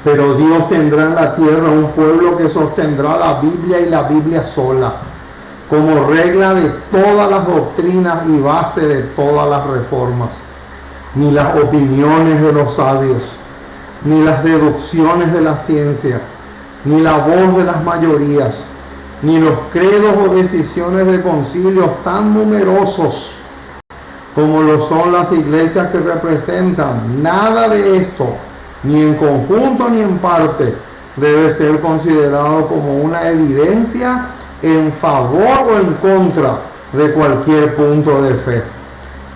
Pero Dios tendrá en la tierra un pueblo que sostendrá la Biblia y la Biblia sola, como regla de todas las doctrinas y base de todas las reformas. Ni las opiniones de los sabios, ni las deducciones de la ciencia, ni la voz de las mayorías, ni los credos o decisiones de concilios tan numerosos como lo son las iglesias que representan. Nada de esto, ni en conjunto ni en parte, debe ser considerado como una evidencia en favor o en contra de cualquier punto de fe.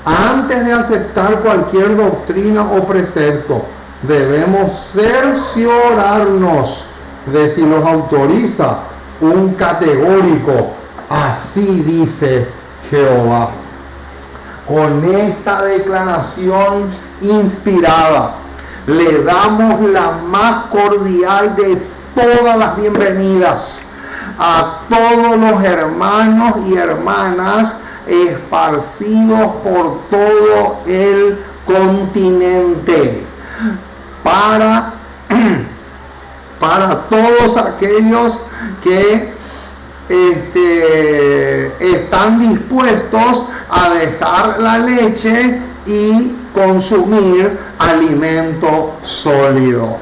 Antes de aceptar cualquier doctrina o precepto, debemos cerciorarnos de si los autoriza un categórico "así dice Jehová". Con esta declaración inspirada, le damos la más cordial de todas las bienvenidas a todos los hermanos y hermanas esparcidos por todo el continente, para todos aquellos que están dispuestos a dejar la leche y consumir alimento sólido.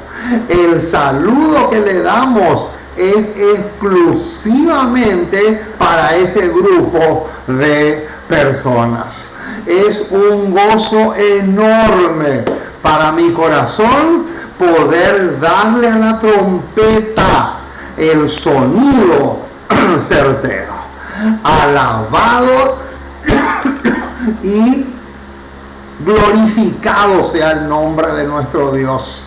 El saludo que le damos es exclusivamente para ese grupo de personas. Es un gozo enorme para mi corazón poder darle a la trompeta el sonido certero. Alabado y glorificado sea el nombre de nuestro Dios,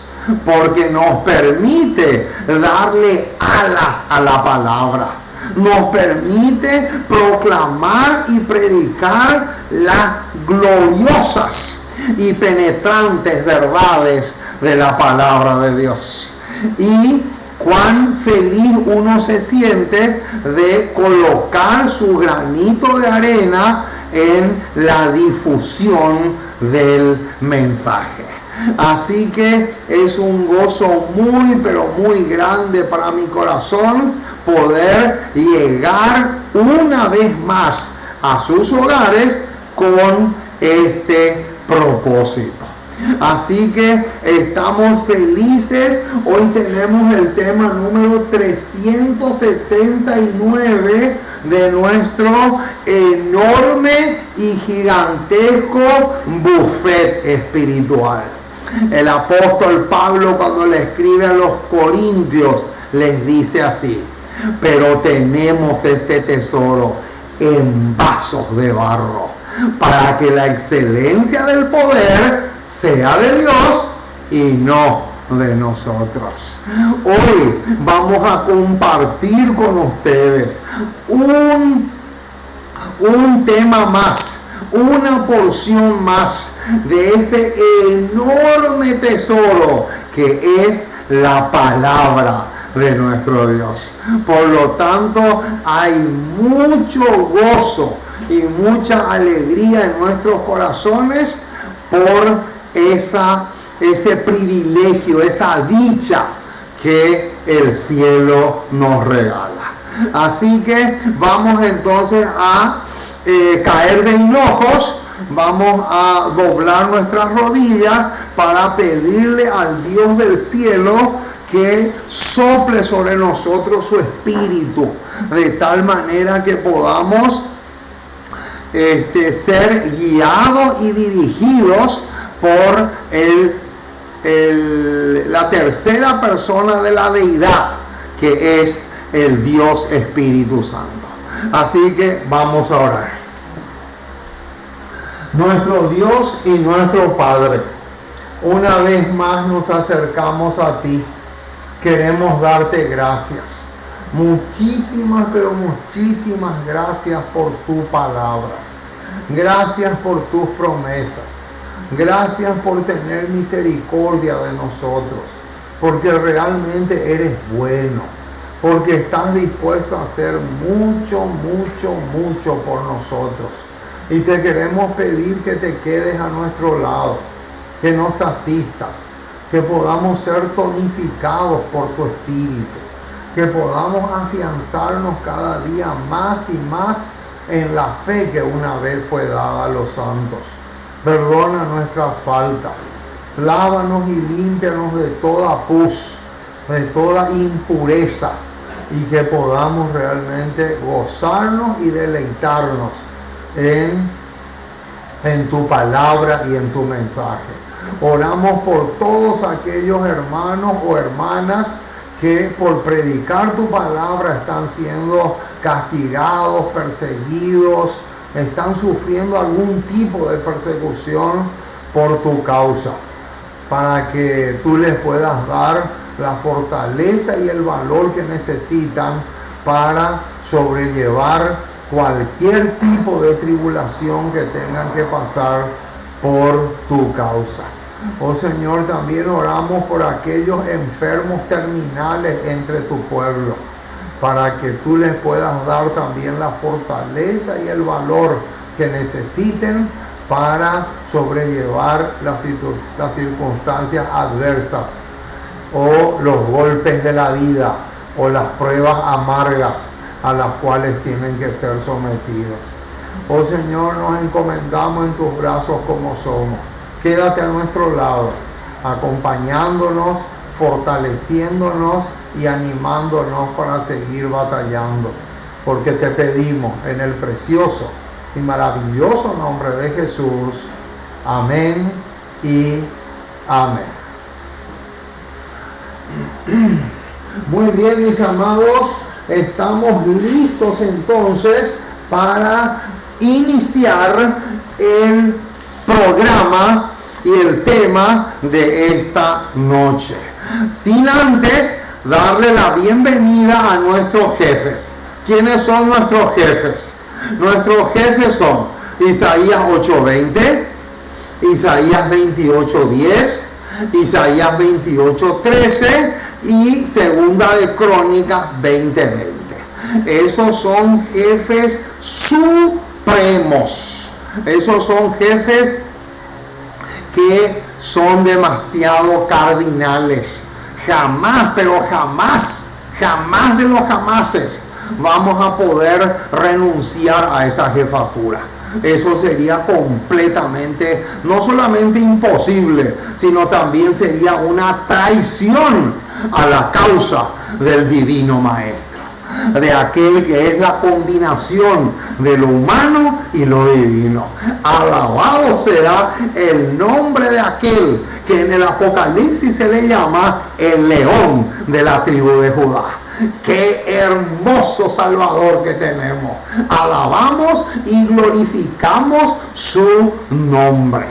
porque nos permite darle alas a la palabra, nos permite proclamar y predicar las gloriosas y penetrantes verdades de la palabra de Dios. Y cuán feliz uno se siente de colocar su granito de arena en la difusión del mensaje. Así que es un gozo muy, pero muy grande para mi corazón poder llegar una vez más a sus hogares con este propósito. Así que estamos felices. Hoy tenemos el tema número 379 de nuestro enorme y gigantesco buffet espiritual. El apóstol Pablo, cuando le escribe a los corintios, les dice así: pero tenemos este tesoro en vasos de barro, para que la excelencia del poder sea de Dios y no de nosotros. Hoy vamos a compartir con ustedes un tema más, una porción más de ese enorme tesoro que es la palabra de nuestro Dios. Por lo tanto, hay mucho gozo y mucha alegría en nuestros corazones por ese privilegio, esa dicha que el cielo nos regala. Así que vamos entonces a caer de hinojos, vamos a doblar nuestras rodillas para pedirle al Dios del cielo que sople sobre nosotros su espíritu, de tal manera que podamos ser guiados y dirigidos por la tercera persona de la deidad, que es el Dios Espíritu Santo. Así que vamos a orar. Nuestro Dios y nuestro Padre, una vez más nos acercamos a ti. Queremos darte gracias. Muchísimas, pero muchísimas gracias por tu palabra. Gracias por tus promesas. Gracias por tener misericordia de nosotros. Porque realmente eres bueno. Porque estás dispuesto a hacer mucho, mucho, mucho por nosotros. Y te queremos pedir que te quedes a nuestro lado. Que nos asistas. que podamos ser tonificados por tu Espíritu, que podamos afianzarnos cada día más y más en la fe que una vez fue dada a los santos. Perdona nuestras faltas, lávanos y límpianos de toda pus, de toda impureza, y que podamos realmente gozarnos y deleitarnos en tu palabra y en tu mensaje. Oramos por todos aquellos hermanos o hermanas que por predicar tu palabra están siendo castigados, perseguidos, están sufriendo algún tipo de persecución por tu causa, para que tú les puedas dar la fortaleza y el valor que necesitan para sobrellevar cualquier tipo de tribulación que tengan que pasar por tu causa. Oh Señor, también oramos por aquellos enfermos terminales entre tu pueblo, para que tú les puedas dar también la fortaleza y el valor que necesiten para sobrellevar las circunstancias adversas o los golpes de la vida o las pruebas amargas a las cuales tienen que ser sometidos. Oh Señor, nos encomendamos en tus brazos como somos. Quédate a nuestro lado, acompañándonos, fortaleciéndonos y animándonos para seguir batallando, porque te pedimos en el precioso y maravilloso nombre de Jesús. Amén y amén. Muy bien, mis amados, estamos listos entonces para iniciar el programa y el tema de esta noche, sin antes darle la bienvenida a nuestros jefes. ¿Quiénes son nuestros jefes? Nuestros jefes son Isaías 8:20, Isaías 28:10, Isaías 28:13 y Segunda de Crónicas 20:20. Esos son jefes supremos. Esos son jefes que son demasiado cardinales. Jamás, pero jamás de los jamases vamos a poder renunciar a esa jefatura. Eso sería completamente, no solamente imposible, sino también sería una traición a la causa del divino maestro, de aquel que es la combinación de lo humano y lo divino. Alabado será el nombre de aquel que en el Apocalipsis se le llama el león de la tribu de Judá. Qué hermoso Salvador que tenemos. Alabamos y glorificamos su nombre.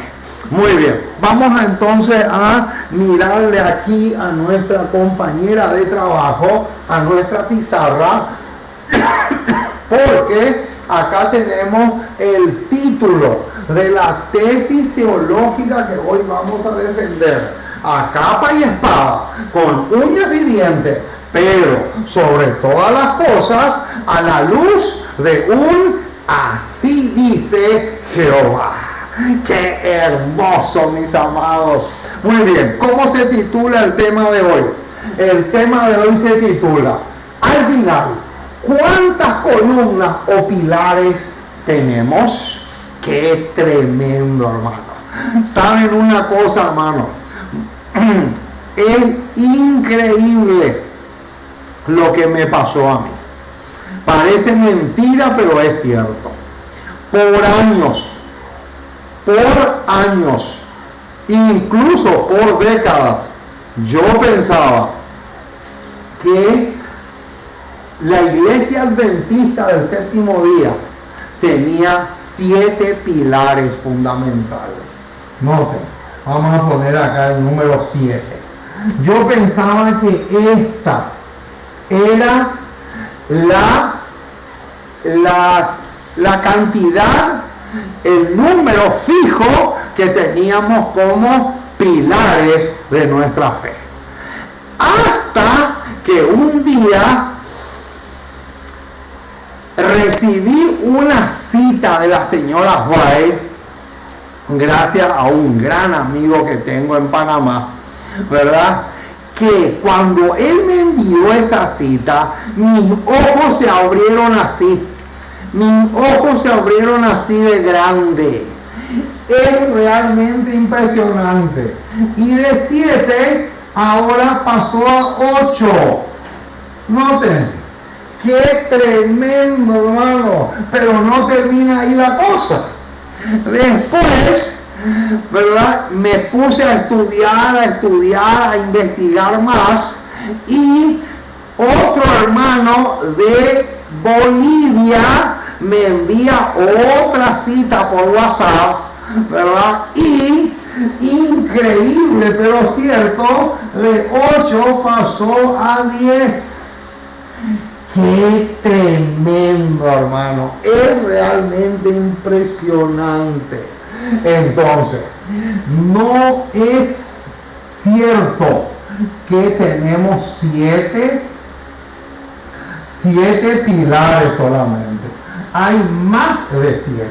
Muy bien, vamos entonces a mirarle aquí a nuestra compañera de trabajo, a nuestra pizarra, porque acá tenemos el título de la tesis teológica que hoy vamos a defender, a capa y espada, con uñas y dientes, pero sobre todas las cosas a la luz de un así dice Jehová. ¡Qué hermoso, mis amados! Muy bien, ¿cómo se titula el tema de hoy? El tema de hoy se titula, al final, ¿cuántas columnas o pilares tenemos? ¡Qué tremendo, hermano! ¿Saben una cosa, hermano? Es increíble lo que me pasó a mí. Parece mentira, pero es cierto. Por años, incluso por décadas, yo pensaba que la Iglesia Adventista del Séptimo Día tenía 7 pilares fundamentales. Noten, vamos a poner acá el número 7. Yo pensaba que esta era la cantidad, el número fijo que teníamos como pilares de nuestra fe. Hasta que un día recibí una cita de la señora White, gracias a un gran amigo que tengo en Panamá, ¿verdad? Que cuando él me envió esa cita, mis ojos se abrieron así. Mis ojos se abrieron así de grande. Es realmente impresionante. Y de 7 ahora pasó a 8. Noten, qué tremendo, hermano. Pero no termina ahí la cosa. Después, ¿verdad? Me puse a estudiar, a investigar más. Y otro hermano de Bolivia me envía otra cita por WhatsApp, ¿verdad? Y increíble, pero cierto, de 8 pasó a 10. Qué tremendo, hermano. Es realmente impresionante. Entonces, no es cierto que tenemos 7 pilares solamente. Hay más de 7.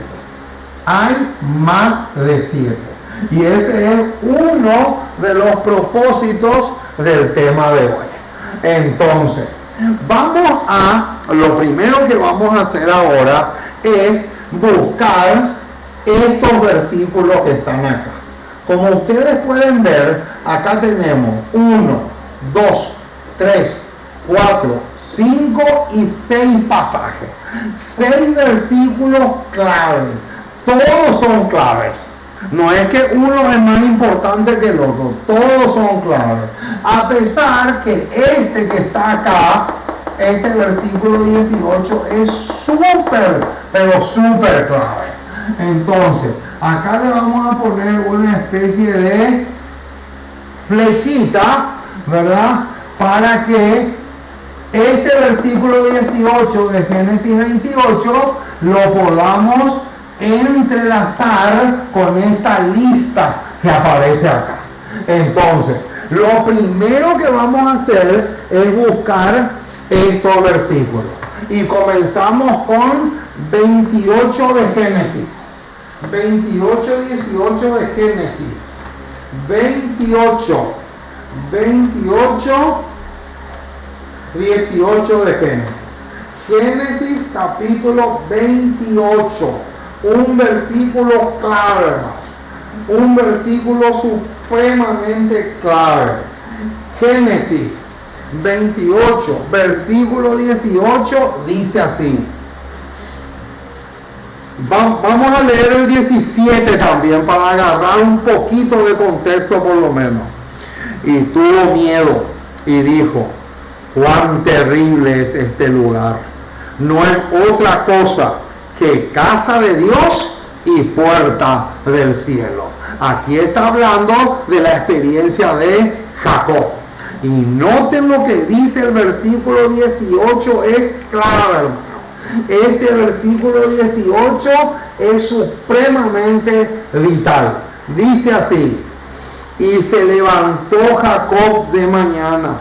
Hay más de 7. Y ese es uno de los propósitos del tema de hoy. Entonces, lo primero que vamos a hacer ahora es buscar estos versículos que están acá. Como ustedes pueden ver, acá tenemos 1, 2, 3, 4, 5 y 6 pasajes. 6 versículos claves. Todos son claves. No es que uno es más importante que el otro. Todos son claves. A pesar que este que está acá, este versículo 18, es súper, pero súper clave. Entonces, acá le vamos a poner una especie de flechita, ¿verdad? Para que este versículo 18 de Génesis 28 lo podamos entrelazar con esta lista que aparece acá. Entonces, lo primero que vamos a hacer es buscar estos versículos. Y comenzamos con 28 de Génesis. 28, 18 de Génesis. 28, 18 de Génesis. Génesis capítulo 28. Un versículo clave, hermano. Un versículo supremamente clave. Génesis 28, versículo 18, dice así. Vamos a leer el 17 también para agarrar un poquito de contexto por lo menos. Y tuvo miedo y dijo: cuán terrible es este lugar. No es otra cosa que casa de Dios y puerta del cielo. Aquí está hablando de la experiencia de Jacob. Y noten lo que dice el versículo 18, es clave, hermano. Este versículo 18 es supremamente vital. Dice así: y se levantó Jacob de mañana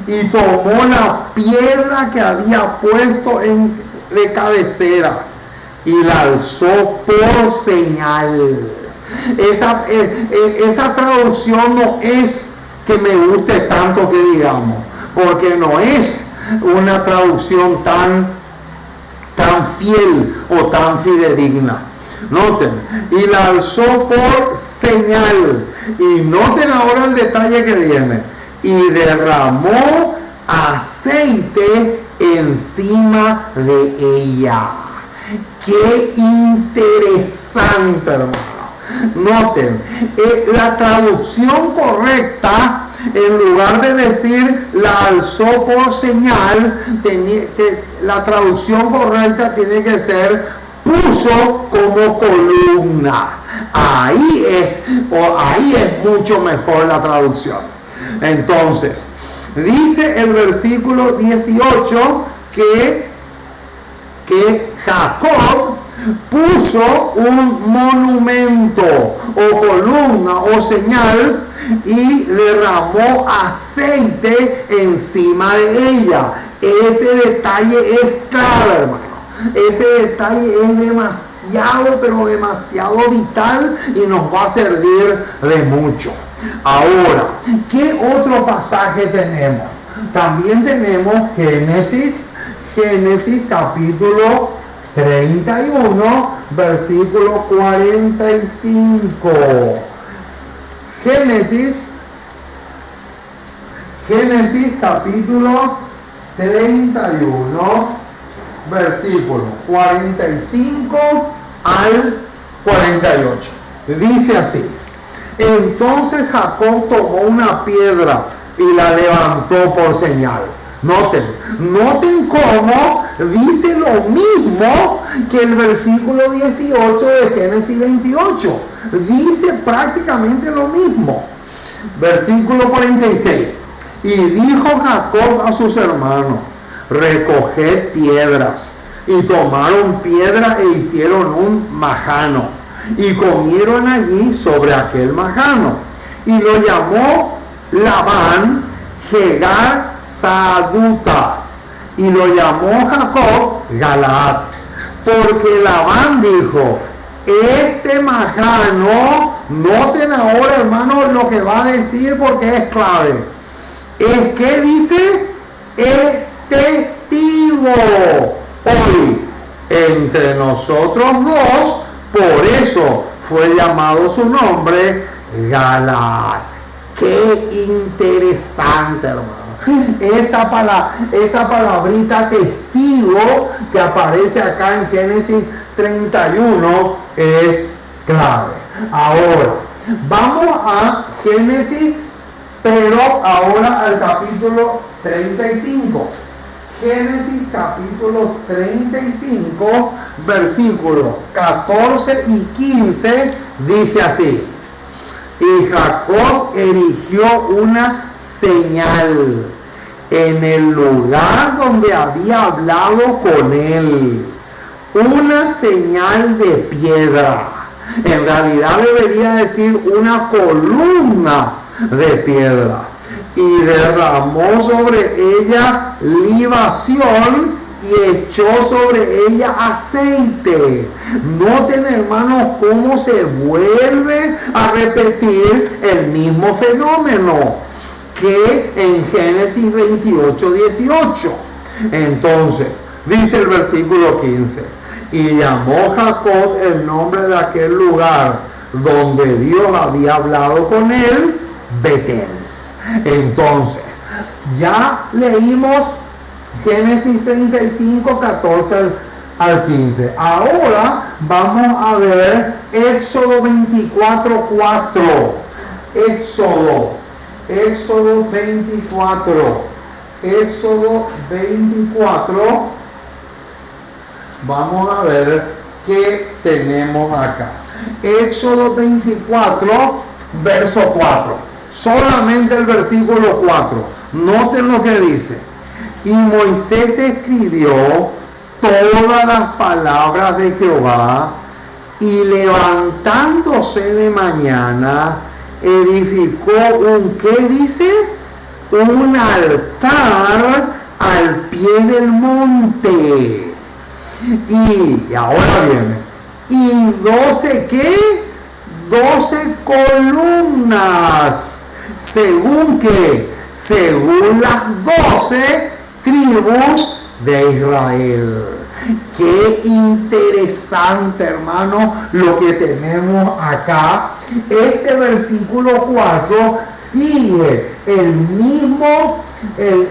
y tomó la piedra que había puesto de cabecera y la alzó por señal. Esa traducción no es que me guste tanto que digamos, porque no es una traducción tan fiel o tan fidedigna. Noten, y la alzó por señal. Y noten ahora el detalle que viene: y derramó aceite encima de ella. Qué interesante, hermano. Noten, la traducción correcta, en lugar de decir la alzó por señal, la traducción correcta tiene que ser puso como columna. Ahí es mucho mejor la traducción. Entonces, dice el versículo 18 que Jacob puso un monumento o columna o señal y derramó aceite encima de ella. Ese detalle es clave, hermano. Ese detalle es demasiado, pero demasiado vital y nos va a servir de mucho. Ahora, ¿qué otro pasaje tenemos? También tenemos Génesis capítulo 31, versículo 45. Génesis capítulo 31, versículo 45 al 48. Dice así: entonces Jacob tomó una piedra y la levantó por señal. Noten cómo dice lo mismo que el versículo 18 de Génesis 28. Dice prácticamente lo mismo. Versículo 46. Y dijo Jacob a sus hermanos: recoged piedras. Y tomaron piedra e hicieron un majano. Y comieron allí sobre aquel majano. Y lo llamó Labán Jegar Saduta. Y lo llamó Jacob Galaad. Porque Labán dijo: este majano, noten ahora, hermanos, lo que va a decir porque es clave. Es que dice: es testigo hoy entre nosotros dos, por eso fue llamado su nombre Galaad. Qué interesante, hermano. Esa palabrita testigo que aparece acá en Génesis 31 es clave. Ahora, vamos a Génesis, pero ahora al capítulo 35. Génesis capítulo 35, versículos 14 y 15, dice así: y Jacob erigió una señal en el lugar donde había hablado con él, una señal de piedra. En realidad debería decir una columna de piedra. Y derramó sobre ella libación y echó sobre ella aceite. Noten, hermanos, cómo se vuelve a repetir el mismo fenómeno que en Génesis 28, 18. Entonces, dice el versículo 15: y llamó Jacob el nombre de aquel lugar donde Dios había hablado con él, Betel. Entonces, ya leímos Génesis 35, 14 al 15. Ahora vamos a ver Éxodo 24, 4. Éxodo 24. Vamos a ver qué tenemos acá. Éxodo 24, verso 4. Solamente el versículo 4. Noten lo que dice: y Moisés escribió todas las palabras de Jehová, y levantándose de mañana, edificó ¿qué dice? Un altar al pie del monte. Y ahora viene: y 12 ¿qué? 12 columnas. Según las 12 tribus de Israel. Qué interesante, hermano, lo que tenemos acá. Este versículo 4 sigue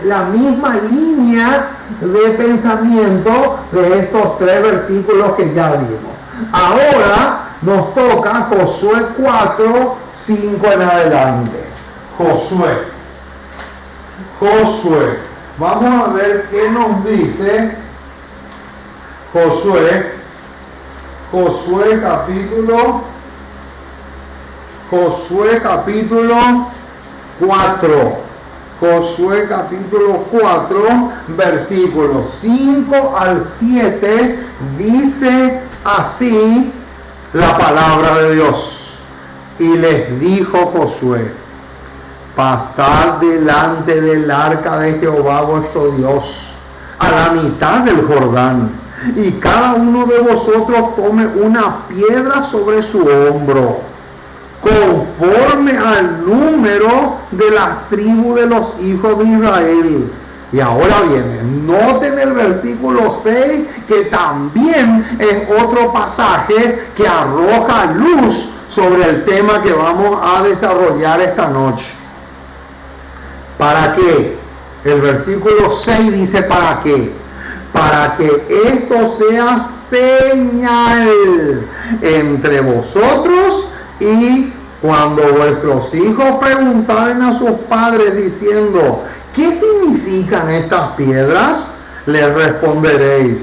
la misma línea de pensamiento de estos tres versículos que ya vimos. Ahora nos toca Josué 4, 5 en adelante. Josué. Vamos a ver qué nos dice Josué capítulo 4. Josué capítulo 4, versículos 5 al 7, dice así la palabra de Dios. Y les dijo Josué: pasad delante del arca de Jehová vuestro Dios a la mitad del Jordán, y cada uno de vosotros tome una piedra sobre su hombro. conforme al número de las tribus de los hijos de Israel. Y ahora viene, noten el versículo 6, que también es otro pasaje que arroja luz sobre el tema que vamos a desarrollar esta noche. ¿Para qué? El versículo 6 dice ¿para qué? Para que esto sea señal entre vosotros, y cuando vuestros hijos preguntaren a sus padres diciendo, ¿qué significan estas piedras? Les responderéis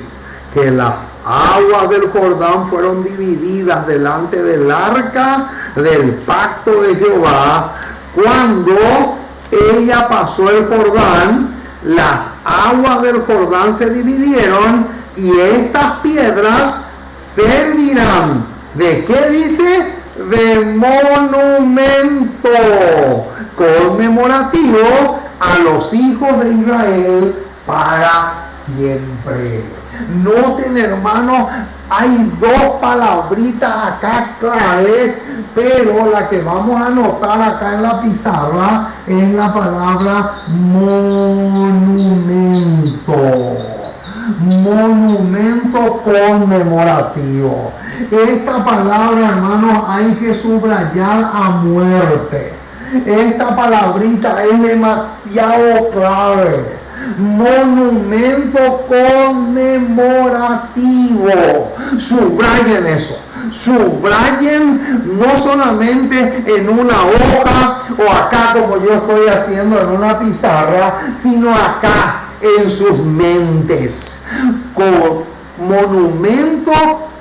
que las aguas del Jordán fueron divididas delante del arca del pacto de Jehová. Cuando ella pasó el Jordán, las aguas del Jordán se dividieron y estas piedras servirán. ¿De qué dice? De monumento conmemorativo a los hijos de Israel para siempre. Noten, hermanos, hay dos palabritas acá claves, pero la que vamos a anotar acá en la pizarra es la palabra monumento. Monumento conmemorativo. Esta palabra, hermanos, hay que subrayar a muerte. Esta palabrita es demasiado clave. Monumento conmemorativo. Subrayen eso. Subrayen no solamente en una hoja o acá como yo estoy haciendo en una pizarra, sino acá en sus mentes. Con monumento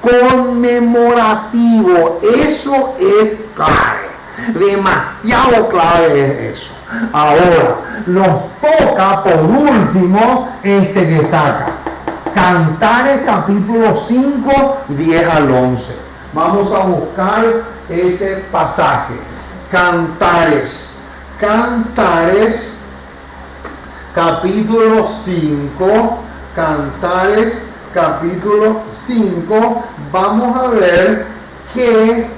conmemorativo. Eso es clave. Demasiado clave es eso. Ahora, nos toca por último este que está acá. Cantares capítulo 5, 10 al 11. Vamos a buscar ese pasaje. Cantares capítulo 5. Cantares capítulo 5. Vamos a ver qué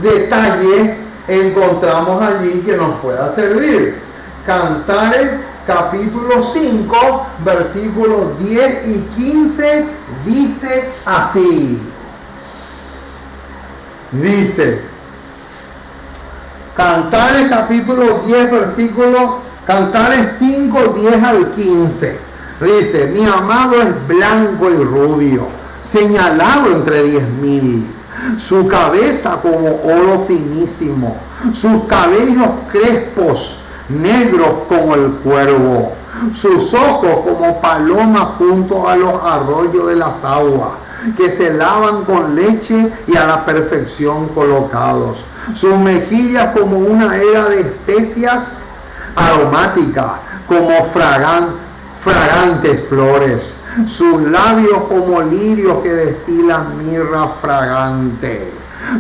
detalle encontramos allí que nos pueda servir. Cantares capítulo 5, versículos 10 y 15 dice así. Dice, Cantares capítulo 10, Cantares 5, 10 al 15. Dice, mi amado es blanco y rubio, señalado entre 10,000. Su cabeza como oro finísimo, sus cabellos crespos, negros como el cuervo, sus ojos como palomas junto a los arroyos de las aguas, que se lavan con leche y a la perfección colocados. Sus mejillas como una era de especias aromáticas, como fragantes flores. Sus labios como lirios que destilan mirra fragante.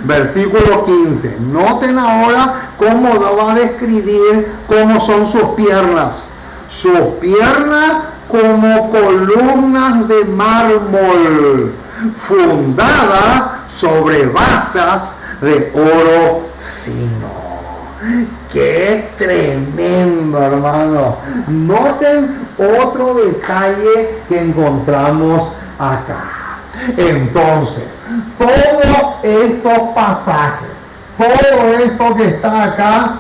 Versículo 15. Noten ahora cómo va a describir cómo son sus piernas. Sus piernas como columnas de mármol, fundadas sobre basas de oro fino. ¡Qué tremendo, hermano! Noten otro detalle que encontramos acá. Entonces, todos estos pasajes, todo esto que está acá,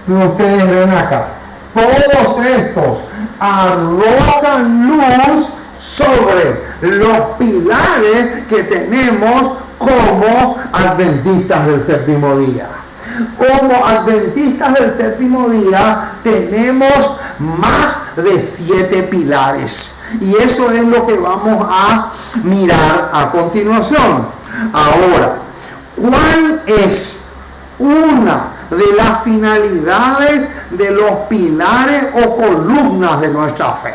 que ustedes ven acá, todos estos arrojan luz sobre los pilares que tenemos como adventistas del séptimo día. Como adventistas del séptimo día tenemos más de 7 pilares. Y eso es lo que vamos a mirar a continuación. Ahora, ¿cuál es una de las finalidades de los pilares o columnas de nuestra fe?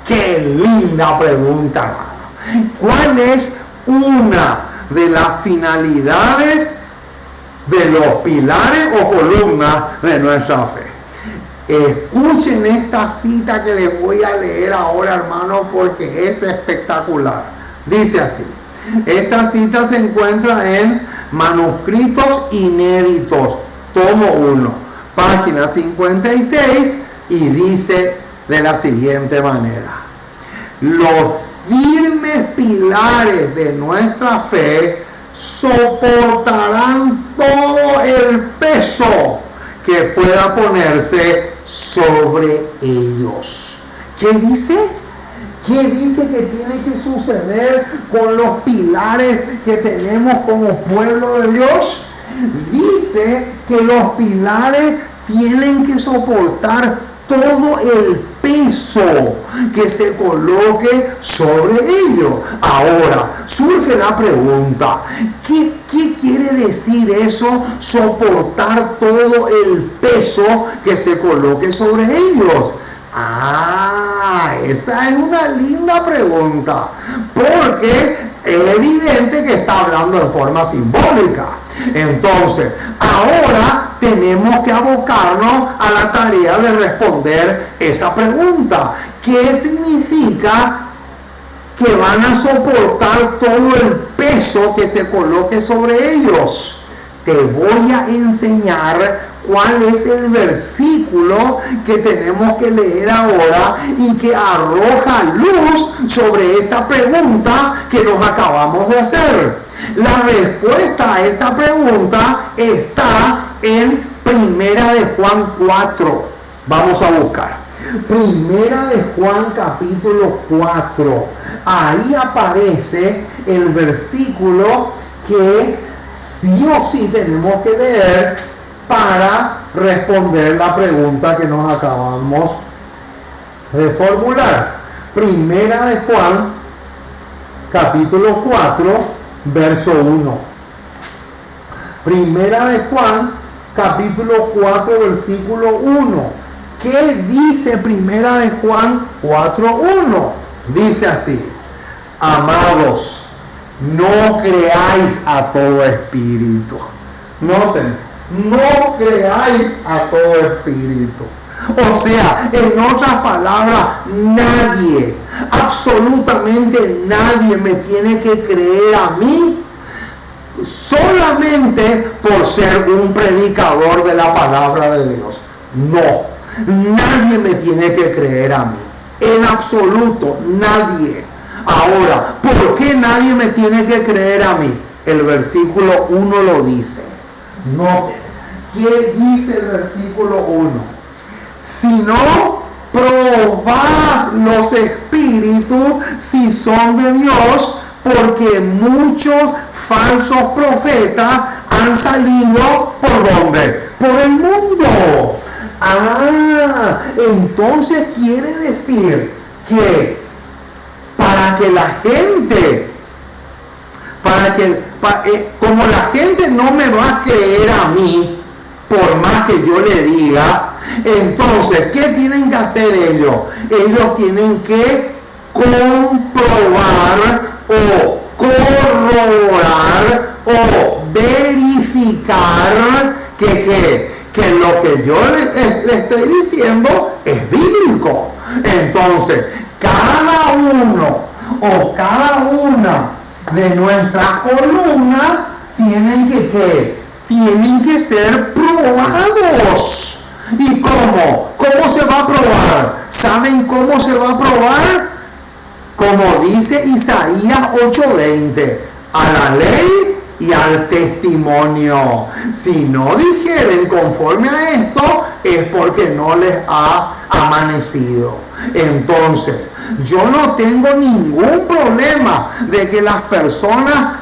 ¡Qué linda pregunta, hermano! ¿Cuál es una de las finalidades de los pilares o columnas de nuestra fe? Escuchen esta cita que les voy a leer ahora, hermano, porque es espectacular. Dice así. Esta cita se encuentra en manuscritos inéditos, tomo 1, página 56, y dice de la siguiente manera: los firmes pilares de nuestra fe soportarán todo el peso que pueda ponerse sobre ellos. ¿Qué dice? ¿Qué dice que tiene que suceder con los pilares que tenemos como pueblo de Dios? Dice que los pilares tienen que soportar todo el peso que se coloque sobre ellos. Ahora, surge la pregunta: ¿qué quiere decir eso, soportar todo el peso que se coloque sobre ellos? Esa es una linda pregunta, porque es evidente que está hablando de forma simbólica. Entonces, ahora tenemos que abocarnos a la tarea de responder esa pregunta. ¿Qué significa que van a soportar todo el peso que se coloque sobre ellos? Te voy a enseñar cuál es el versículo que tenemos que leer ahora y que arroja luz sobre esta pregunta que nos acabamos de hacer. La respuesta a esta pregunta está en Primera de Juan 4. Vamos a buscar. Primera de Juan capítulo 4. Ahí aparece el versículo que sí o sí tenemos que leer para responder la pregunta que nos acabamos de formular. Primera de Juan capítulo 4 verso 1. Primera de Juan capítulo 4 versículo 1. ¿Qué dice Primera de Juan 4:1? Dice así: amados, no creáis a todo espíritu. Noten, no creáis a todo espíritu. O sea, en otras palabras, nadie, absolutamente nadie me tiene que creer a mí solamente por ser un predicador de la palabra de Dios. No, nadie me tiene que creer a mí. En absoluto, nadie. Ahora, ¿por qué nadie me tiene que creer a mí? El versículo 1 lo dice. No, ¿qué dice el versículo 1? Sino probad los espíritus si son de Dios, porque muchos falsos profetas han salido ¿por dónde? Por el mundo. Entonces quiere decir que para que la gente, como la gente no me va a creer a mí, por más que yo le diga, entonces, ¿qué tienen que hacer ellos? Ellos tienen que comprobar o corroborar o verificar que lo que yo le estoy diciendo es bíblico. Entonces, cada uno o cada una de nuestras columnas tienen que ser probados. ¿Y cómo? ¿Cómo se va a probar? ¿Saben cómo se va a probar? Como dice Isaías 8:20, a la ley y al testimonio. Si no dijeren conforme a esto, es porque no les ha amanecido. Entonces, yo no tengo ningún problema de que las personas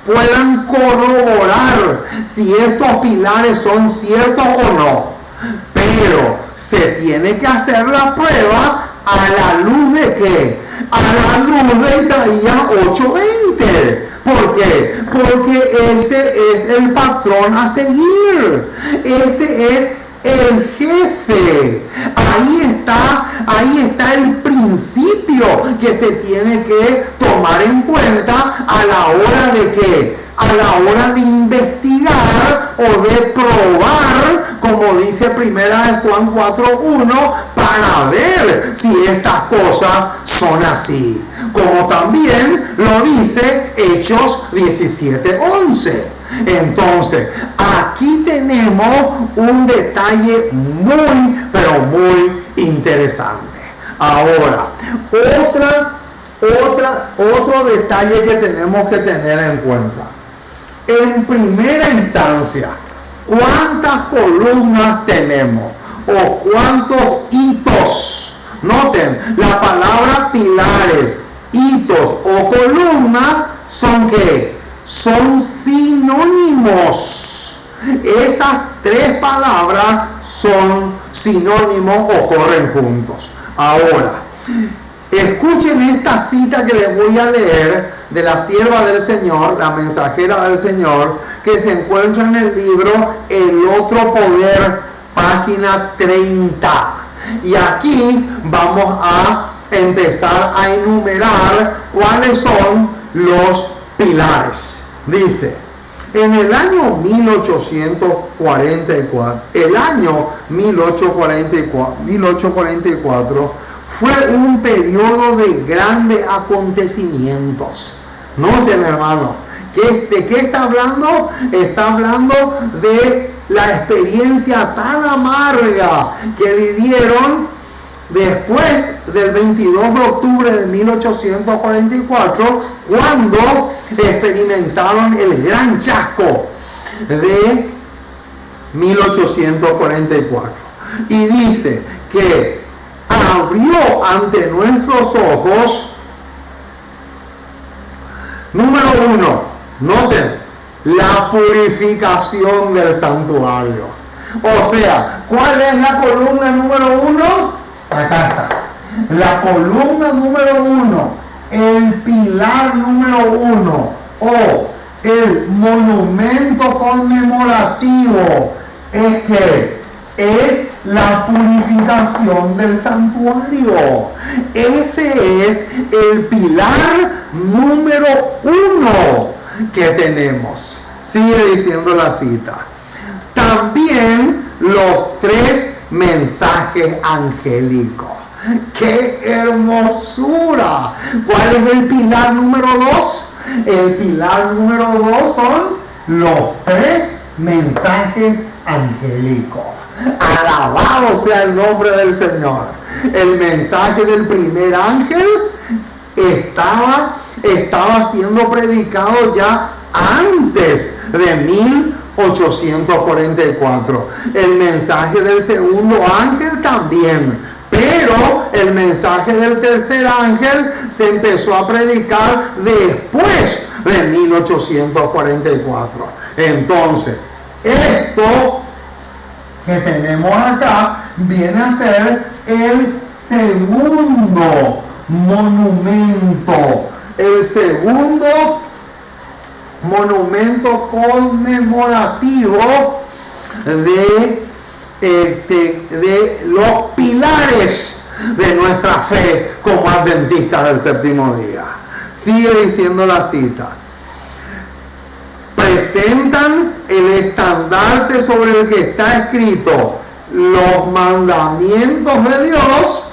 puedan corroborar si estos pilares son ciertos o no. Pero se tiene que hacer la prueba a la luz de ¿qué? A la luz de Isaías 8:20. ¿Por qué? Porque ese es el patrón a seguir. Ese es el jefe. Ahí está el principio que se tiene que tomar en cuenta a la hora de ¿qué? A la hora de investigar o de probar, como dice Primera de Juan 4:1, para ver si estas cosas son así. Como también lo dice Hechos 17:11. Entonces, aquí tenemos un detalle muy, pero muy interesante. Ahora, otro detalle que tenemos que tener en cuenta. En primera instancia, ¿cuántas columnas tenemos? ¿O cuántos hitos? Noten, la palabra pilares, hitos o columnas son ¿qué? Son sinónimos. Esas tres palabras son sinónimos o corren juntos. Ahora, escuchen esta cita que les voy a leer de la sierva del Señor, la mensajera del Señor, que se encuentra en el libro El Otro Poder, página 30. Y aquí vamos a empezar a enumerar cuáles son los pilares. Dice, en el año 1844 fue un periodo de grandes acontecimientos. Noten, hermano, ¿de qué está hablando? Está hablando de la experiencia tan amarga que vivieron después del 22 de octubre de 1844, cuando experimentaron el gran chasco de 1844. Y dice que abrió ante nuestros ojos, número uno, noten, la purificación del santuario. O sea, ¿cuál es la columna número uno? Acá está. La columna número uno, el pilar número uno, o el monumento conmemorativo, es que es la purificación del santuario. Ese es el pilar número uno que tenemos. Sigue diciendo la cita. También los tres mensajes angélicos. ¡Qué hermosura! ¿Cuál es el pilar número 2? El pilar número 2 son los tres mensajes angélicos. Alabado sea el nombre del Señor. El mensaje del primer ángel estaba siendo predicado ya antes de 1844. El mensaje del segundo ángel también. Pero el mensaje del tercer ángel se empezó a predicar después de 1844. Entonces, esto que tenemos acá viene a ser el segundo monumento. El segundo monumento conmemorativo de los pilares de nuestra fe como adventistas del séptimo día. Sigue diciendo la cita. Presentan el estandarte sobre el que está escrito los mandamientos de Dios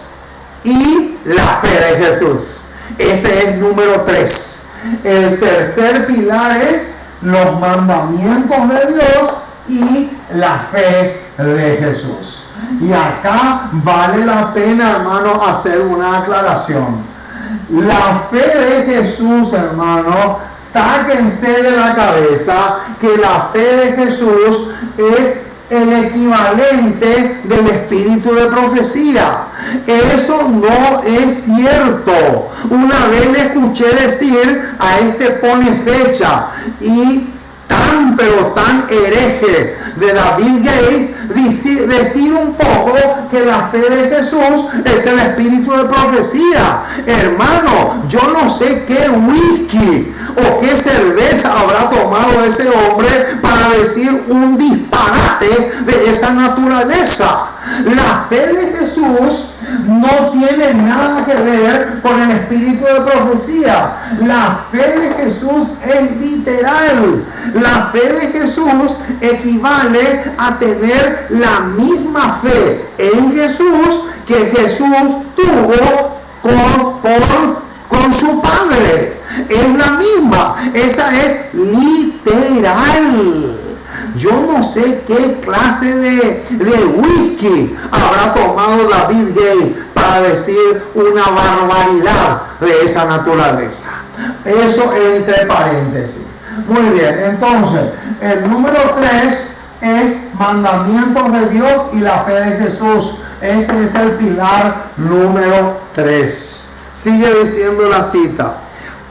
y la fe de Jesús. Ese es número 3. El tercer pilar es los mandamientos de Dios y la fe de Jesús. Y acá vale la pena, hermano, hacer una aclaración. La fe de Jesús, hermano, sáquense de la cabeza que la fe de Jesús es el equivalente del espíritu de profecía. Eso no es cierto. Una vez le escuché decir a este pone fecha y pero tan hereje de David Gay, decir un poco que la fe de Jesús es el espíritu de profecía. Hermano, yo no sé qué whisky o qué cerveza habrá tomado ese hombre para decir un disparate de esa naturaleza. La fe de Jesús no tiene nada que ver con el espíritu de profecía. La fe de Jesús es literal. La fe de Jesús equivale a tener la misma fe en Jesús que Jesús tuvo con su Padre. es la misma. Esa es literal. Yo no sé qué clase de whisky habrá tomado David Gay para decir una barbaridad de esa naturaleza. Eso entre paréntesis. Muy bien, entonces, el número 3 es mandamientos de Dios y la fe de Jesús. Este es el pilar número 3. Sigue diciendo la cita.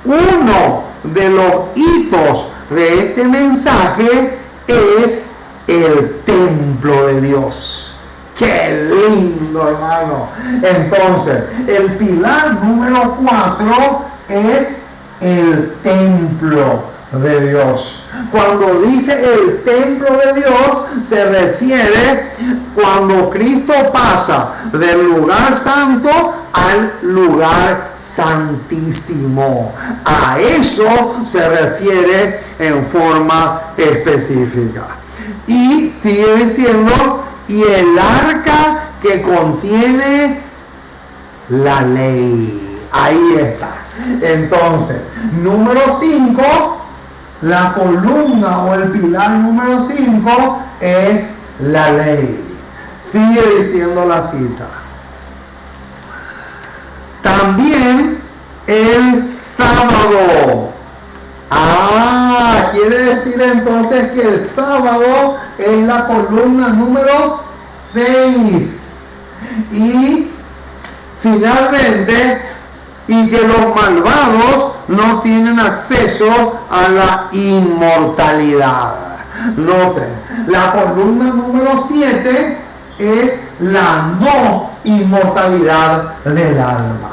Uno de los hitos de este mensaje es el templo de Dios. ¡Qué lindo, hermano! Entonces, el pilar número 4 es el templo de Dios. Cuando dice el templo de Dios, se refiere cuando Cristo pasa del lugar santo al lugar santísimo. A eso se refiere en forma específica. Y sigue diciendo, y el arca que contiene la ley. Ahí está. Entonces, número 5, la columna o el pilar número 5 es la ley. Sigue diciendo la cita. También el sábado. Quiere decir entonces que el sábado es la columna número 6. Y finalmente, y que los malvados no tienen acceso a la inmortalidad. Noten, la columna número 7 es la no inmortalidad del alma.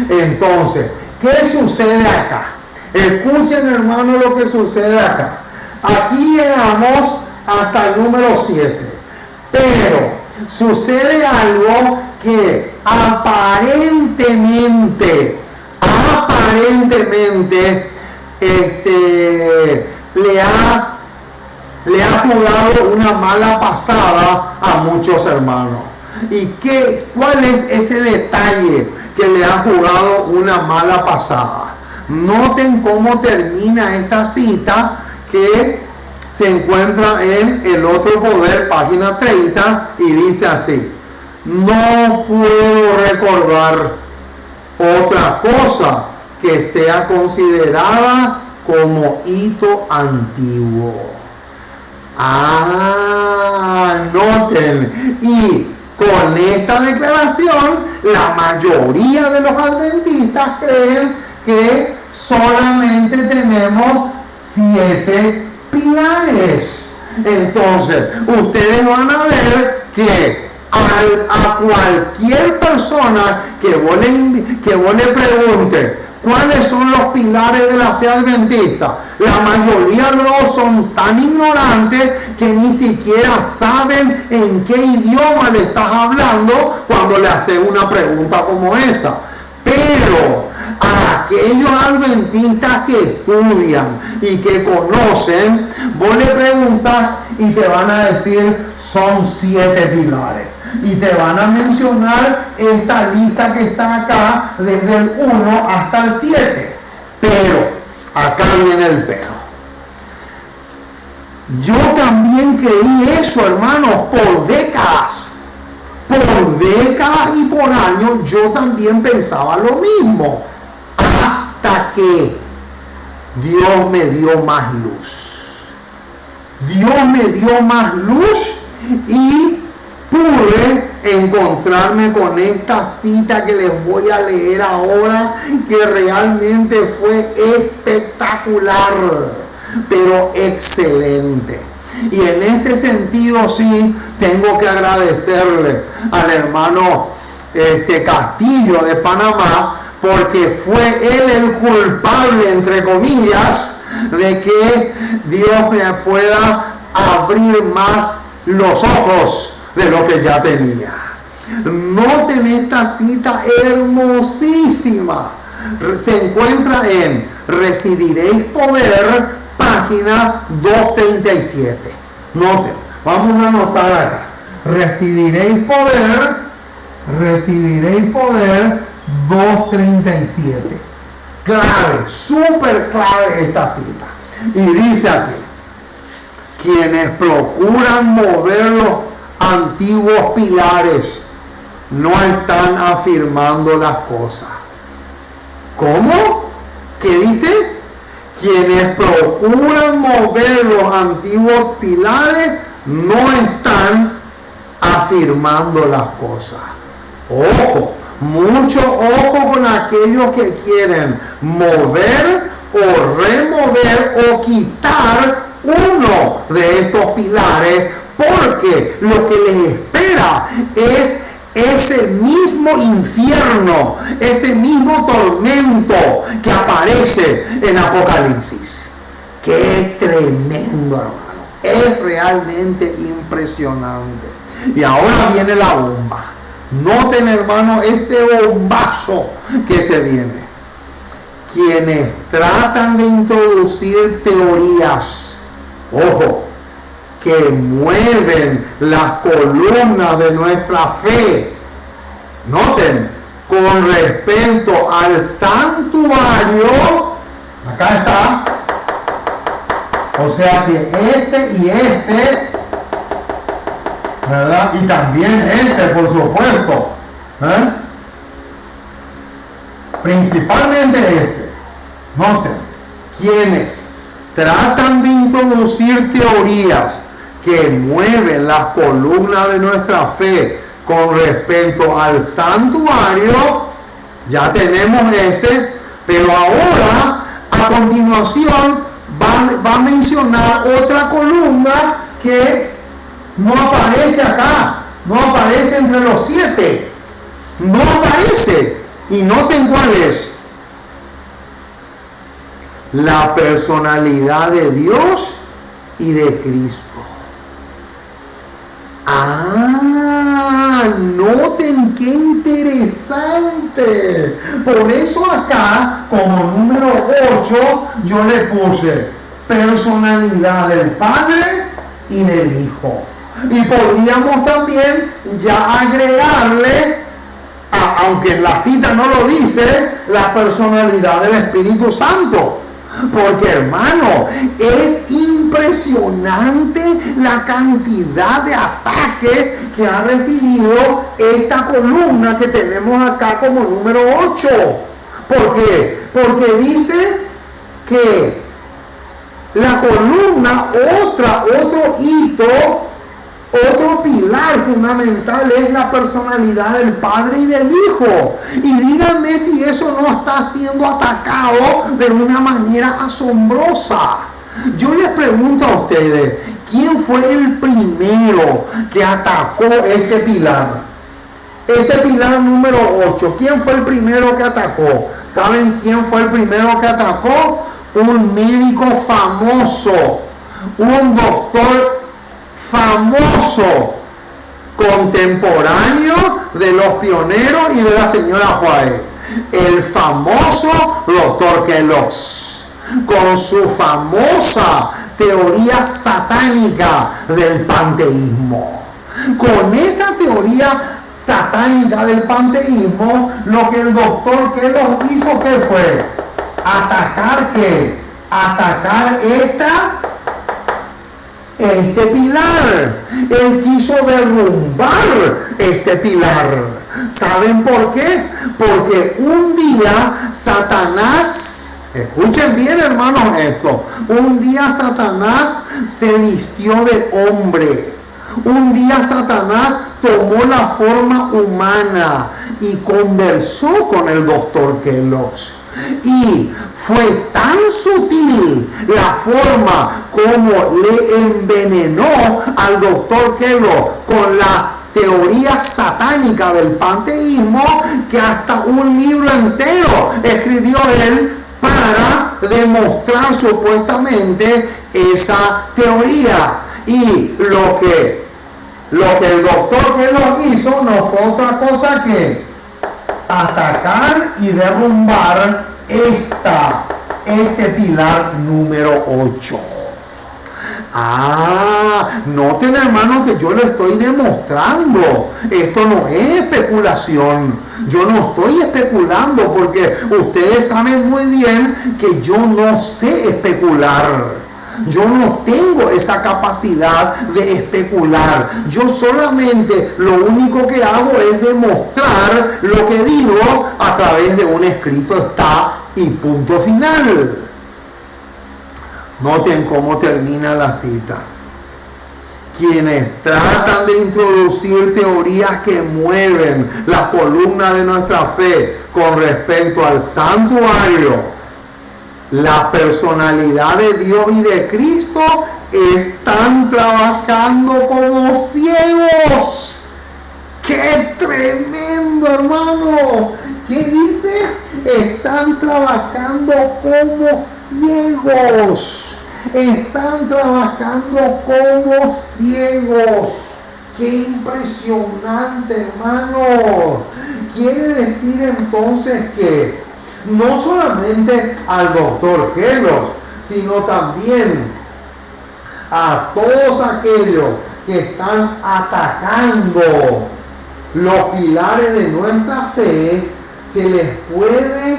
Entonces, ¿qué sucede acá? Escuchen, hermano, lo que sucede acá. Aquí llegamos hasta el número 7. Pero sucede algo que aparentemente le ha jugado una mala pasada a muchos hermanos. ¿Y cuál es ese detalle que le ha jugado una mala pasada? Noten cómo termina esta cita que se encuentra en El Otro Poder, página 30, y dice así: no puedo recordar otra cosa que sea considerada como hito antiguo. Noten, y con esta declaración, la mayoría de los adventistas creen que solamente tenemos 7 pilares. Entonces, ustedes van a ver que a cualquier persona que vos le pregunte cuáles son los pilares de la fe adventista, la mayoría luego son tan ignorantes que ni siquiera saben en qué idioma le estás hablando cuando le haces una pregunta como esa. Pero a aquellos adventistas que estudian y que conocen, vos le preguntas y te van a decir son 7 pilares. Y te van a mencionar esta lista que está acá desde el 1 hasta el 7. Pero, acá viene el pero. Yo también creí eso, hermanos, por décadas. Por décadas y por años yo también pensaba lo mismo. Hasta que Dios me dio más luz. Dios me dio más luz y pude encontrarme con esta cita que les voy a leer ahora, que realmente fue espectacular, pero excelente. Y en este sentido sí tengo que agradecerle al hermano Castillo de Panamá, porque fue él el culpable, entre comillas, de que Dios me pueda abrir más los ojos de lo que ya tenía. Noten esta cita hermosísima. Se encuentra en Recibiréis Poder, página 237. Noten, vamos a anotar acá. Recibiréis Poder 237. clave, súper clave esta cita. Y dice así: quienes procuran mover los antiguos pilares no están afirmando las cosas. ¿Cómo? ¿Qué dice? Quienes procuran mover los antiguos pilares no están afirmando las cosas. Ojo, mucho ojo con aquellos que quieren mover o remover o quitar uno de estos pilares, porque lo que les espera es ese mismo infierno, ese mismo tormento que aparece en Apocalipsis. ¡Qué tremendo, hermano! Es realmente impresionante. Y ahora viene la bomba. Noten, hermano, este bombazo que se viene. Quienes tratan de introducir teorías, ojo, que mueven las columnas de nuestra fe, noten, con respecto al santuario, acá está, o sea que este y este, ¿verdad? Y también este, por supuesto, principalmente este. Noten, quienes tratan de introducir teorías que mueven las columnas de nuestra fe con respecto al santuario, ya tenemos ese, pero ahora a continuación va a mencionar otra columna que no aparece acá, no aparece entre los 7, no aparece. Y noten cuál es: la personalidad de Dios y de Cristo. Noten qué interesante. Por eso acá, como número 8, yo le puse personalidad del Padre y del Hijo. Y podríamos también ya agregarle, aunque en la cita no lo dice, la personalidad del Espíritu Santo. Porque, hermano, es impresionante la cantidad de ataques que ha recibido esta columna que tenemos acá como número 8. ¿Por qué? Porque dice que la columna, otro hito, otro pilar fundamental es la personalidad del Padre y del Hijo. Y díganme si eso no está siendo atacado de una manera asombrosa. Yo les pregunto a ustedes, ¿quién fue el primero que atacó este pilar? Este pilar número 8, ¿quién fue el primero que atacó? ¿Saben quién fue el primero que atacó? Un médico famoso, un doctor famoso, contemporáneo de los pioneros y de la señora White, el famoso doctor Kellogg's, con su famosa teoría satánica del panteísmo. Con esa teoría satánica del panteísmo, lo que el doctor Kellogg's hizo, ¿qué fue? Atacar ¿qué? Atacar este pilar. Él quiso derrumbar este pilar. ¿Saben por qué? Porque un día Satanás, escuchen bien, hermanos, esto, un día Satanás se vistió de hombre. Un día Satanás tomó la forma humana y conversó con el doctor Kellogg's. Y fue tan sutil la forma como le envenenó al doctor Kellogg's con la teoría satánica del panteísmo, que hasta un libro entero escribió él para demostrar supuestamente esa teoría. Y lo que el doctor Kellogg's hizo no fue otra cosa que atacar y derrumbar este pilar número 8. Noten, hermanos, que yo lo estoy demostrando. Esto no es especulación. Yo no estoy especulando, porque ustedes saben muy bien que yo no sé especular. Yo no tengo esa capacidad de especular. Yo solamente lo único que hago es demostrar lo que digo a través de un escrito está y punto final. Noten cómo termina la cita. Quienes tratan de introducir teorías que mueven la columna de nuestra fe con respecto al santuario, la personalidad de Dios y de Cristo, están trabajando como ciegos. ¡Qué tremendo, hermano! ¿Qué dice? Están trabajando como ciegos. Están trabajando como ciegos. ¡Qué impresionante, hermano! Quiere decir entonces que no solamente al doctor Kelos, sino también a todos aquellos que están atacando los pilares de nuestra fe, se les puede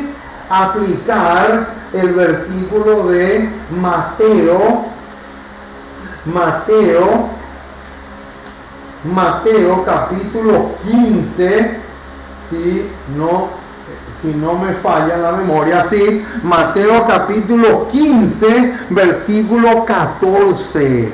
aplicar el versículo de Mateo capítulo 15, si no me falla la memoria, sí, Mateo capítulo 15, versículo 14.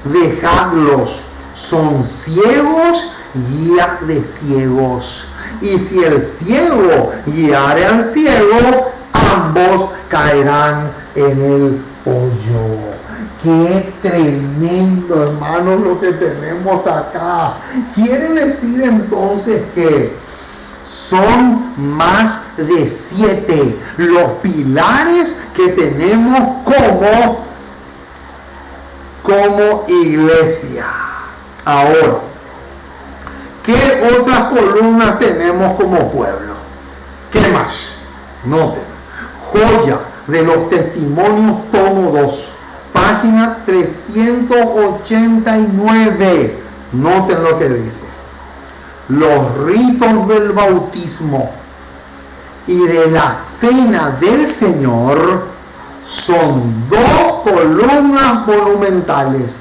Dejadlos, son ciegos, guía de ciegos. Y si el ciego guiare al ciego, ambos caerán en el hoyo. Qué tremendo, hermano, lo que tenemos acá. Quiere decir entonces que son más de 7 los pilares que tenemos como iglesia. Ahora, ¿qué otras columnas tenemos como pueblo? ¿Qué más? Noten, Joya de los Testimonios, tomo 2, página 389. Noten lo que dice. Los ritos del bautismo y de la cena del Señor son 2 columnas monumentales.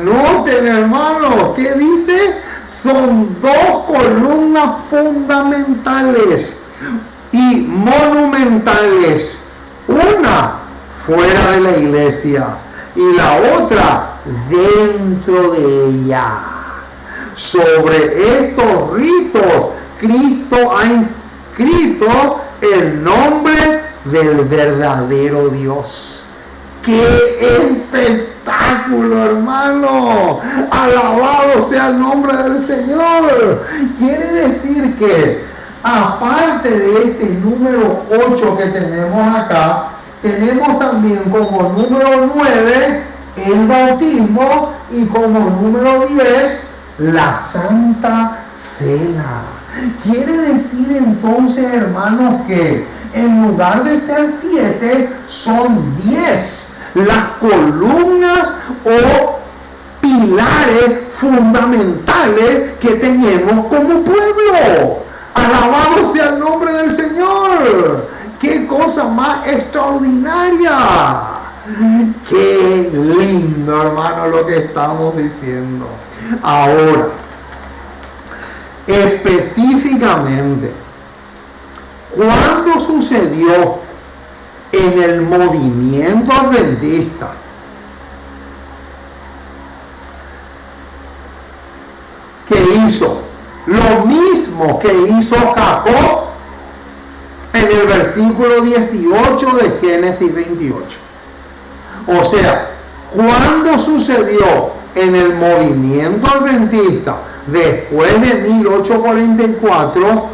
Noten, hermano, ¿qué dice? Son 2 columnas fundamentales y monumentales. Una fuera de la iglesia y la otra dentro de ella. Sobre estos ritos, Cristo ha inscrito el nombre del verdadero Dios. ¡Qué espectáculo, hermano! Alabado sea el nombre del Señor. Quiere decir que, aparte de este número 8 que tenemos acá, tenemos también como número 9 el bautismo y como número 10 la Santa Cena. Quiere decir entonces, hermanos, que en lugar de ser 7, son 10 las columnas o pilares fundamentales que tenemos como pueblo. Alabado sea el nombre del Señor. ¡Qué cosa más extraordinaria! ¡Qué lindo, hermano, lo que estamos diciendo! Ahora, específicamente, ¿cuándo sucedió en el movimiento adventista que hizo lo mismo que hizo Jacob en el versículo 18 de Génesis 28? O sea, ¿cuándo sucedió en el movimiento adventista después de 1844?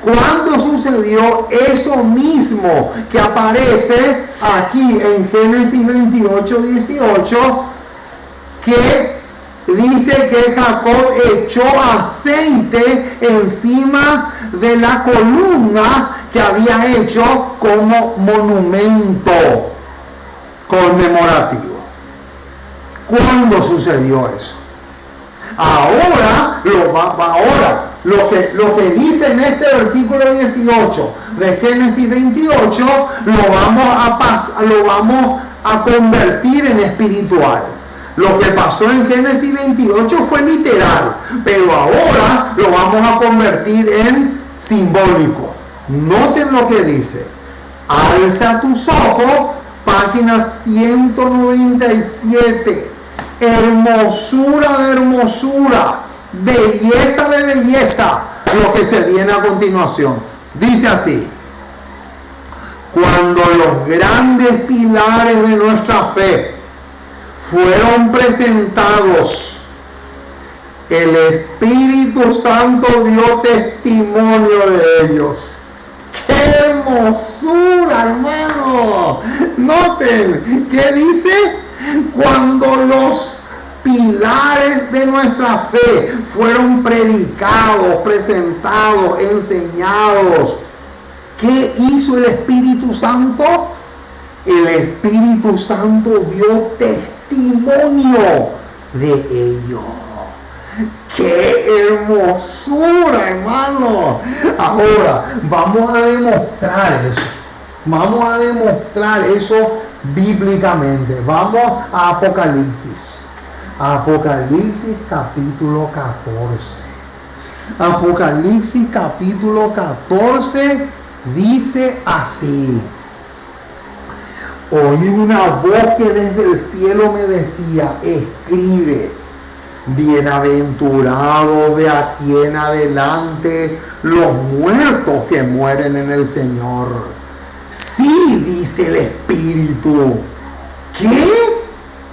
¿Cuándo sucedió eso mismo que aparece aquí en Génesis 28, 18? Que dice que Jacob echó aceite encima de la columna que había hecho como monumento. conmemorativo. ¿Cuándo sucedió eso? Ahora, lo que dice en este versículo 18 de Génesis 28, lo vamos a convertir en espiritual. Lo que pasó en Génesis 28 fue literal, pero ahora lo vamos a convertir en simbólico. Noten lo que dice. Alza tus ojos, página 197. Hermosura de hermosura, belleza de belleza, lo que se viene a continuación. Dice así: cuando los grandes pilares de nuestra fe fueron presentados, el Espíritu Santo dio testimonio de ellos. ¡Qué hermosura, hermano! Noten, ¿qué dice? Cuando los pilares de nuestra fe fueron predicados, presentados, enseñados, ¿qué hizo el Espíritu Santo? El Espíritu Santo dio testimonio de ello. ¡Qué hermosura, hermano! Ahora, vamos a demostrar eso. Vamos a demostrar eso bíblicamente. Vamos a Apocalipsis. Apocalipsis capítulo 14. Apocalipsis capítulo 14 dice así: oí una voz que desde el cielo me decía: escribe, bienaventurado de aquí en adelante los muertos que mueren en el Señor. Sí, dice el Espíritu. ¿Qué?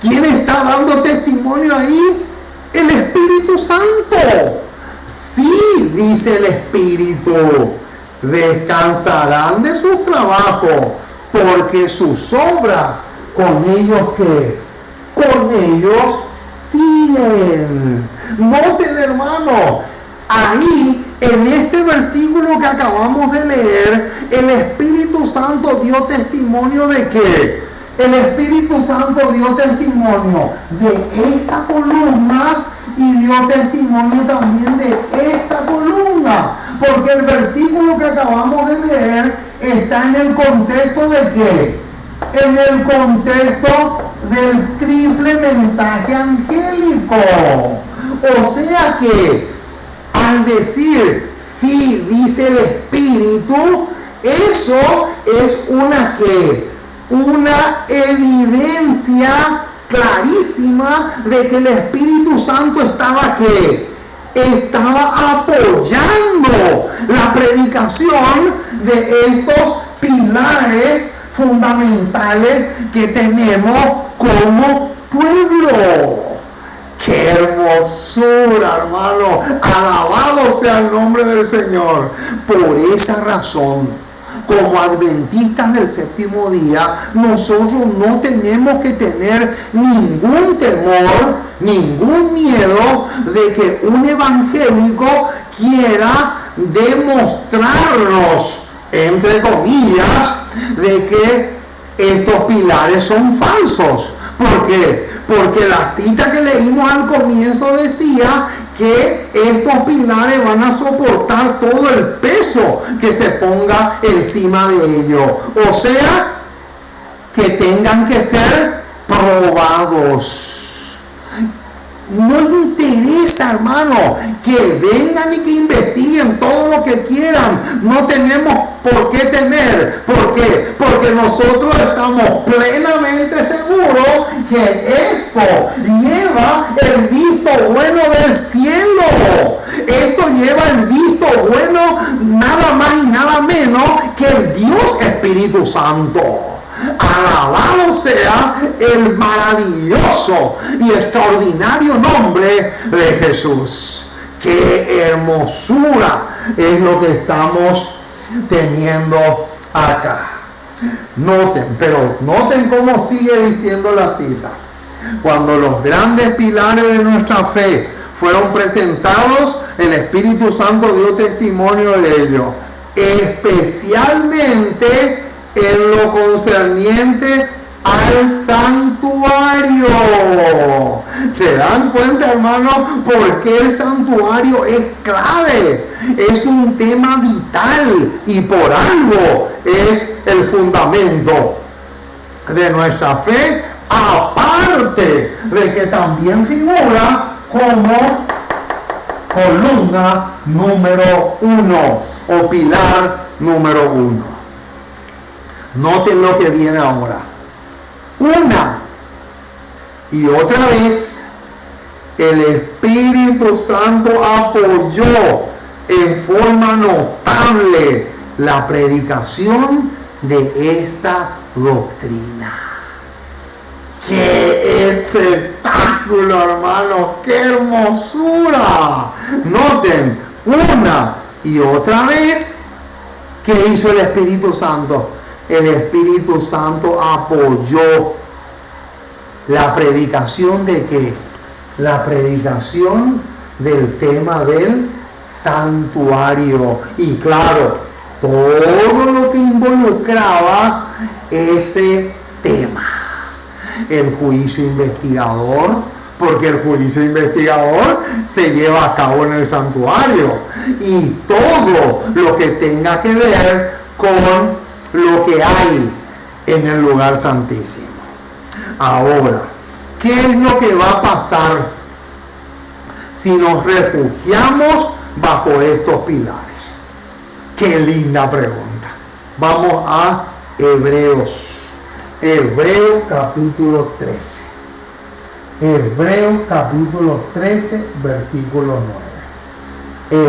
¿Quién está dando testimonio ahí? El Espíritu Santo. Sí, dice el Espíritu, descansarán de sus trabajos, porque sus obras con ellos siguen. Noten, hermano, ahí en este versículo que acabamos de leer, el Espíritu Santo dio testimonio de qué. El Espíritu Santo dio testimonio de esta columna y dio testimonio también de esta columna, porque el versículo que acabamos de leer está en el contexto de qué. En el contexto del triple mensaje angélico. O sea que al decir sí, dice el Espíritu, eso es una evidencia clarísima de que el Espíritu Santo estaba apoyando la predicación de estos pilares fundamentales que tenemos como pueblo. ¡Qué hermosura, hermano! Alabado sea el nombre del Señor. Por esa razón, como adventistas del séptimo día, nosotros no tenemos que tener ningún temor, ningún miedo de que un evangélico quiera demostrarnos, entre comillas, de que estos pilares son falsos. ¿Por qué? Porque la cita que leímos al comienzo decía que estos pilares van a soportar todo el peso que se ponga encima de ellos. O sea, que tengan que ser probados. No interesa, hermano, que vengan y que investiguen todo lo que quieran. No tenemos por qué temer. ¿Por qué? Porque nosotros estamos plenamente seguros que esto lleva el visto bueno del cielo. Esto lleva el visto bueno nada más y nada menos que el Dios Espíritu Santo. Alabado sea el maravilloso y extraordinario nombre de Jesús. ¡Qué hermosura es lo que estamos teniendo acá! Noten cómo sigue diciendo la cita. Cuando los grandes pilares de nuestra fe fueron presentados, el Espíritu Santo dio testimonio de ello, especialmente en lo concerniente al santuario. ¿Se dan cuenta, hermanos, por qué el santuario es clave? Es un tema vital y por algo es el fundamento de nuestra fe, aparte de que también figura como columna número 1 o pilar número 1. Noten lo que viene ahora. Una y otra vez el Espíritu Santo apoyó en forma notable la predicación de esta doctrina. ¡Qué espectáculo, hermanos! ¡Qué hermosura! Noten, una y otra vez, ¿qué hizo el Espíritu Santo? El Espíritu Santo apoyó la predicación de ¿qué? La predicación del tema del santuario. Y claro, todo lo que involucraba ese tema. El juicio investigador, porque el juicio investigador se lleva a cabo en el santuario. Y todo lo que tenga que ver con lo que hay en el lugar santísimo. Ahora, ¿qué es lo que va a pasar si nos refugiamos bajo estos pilares? Qué linda pregunta. Vamos a Hebreos capítulo 13. Hebreos capítulo 13, versículo 9.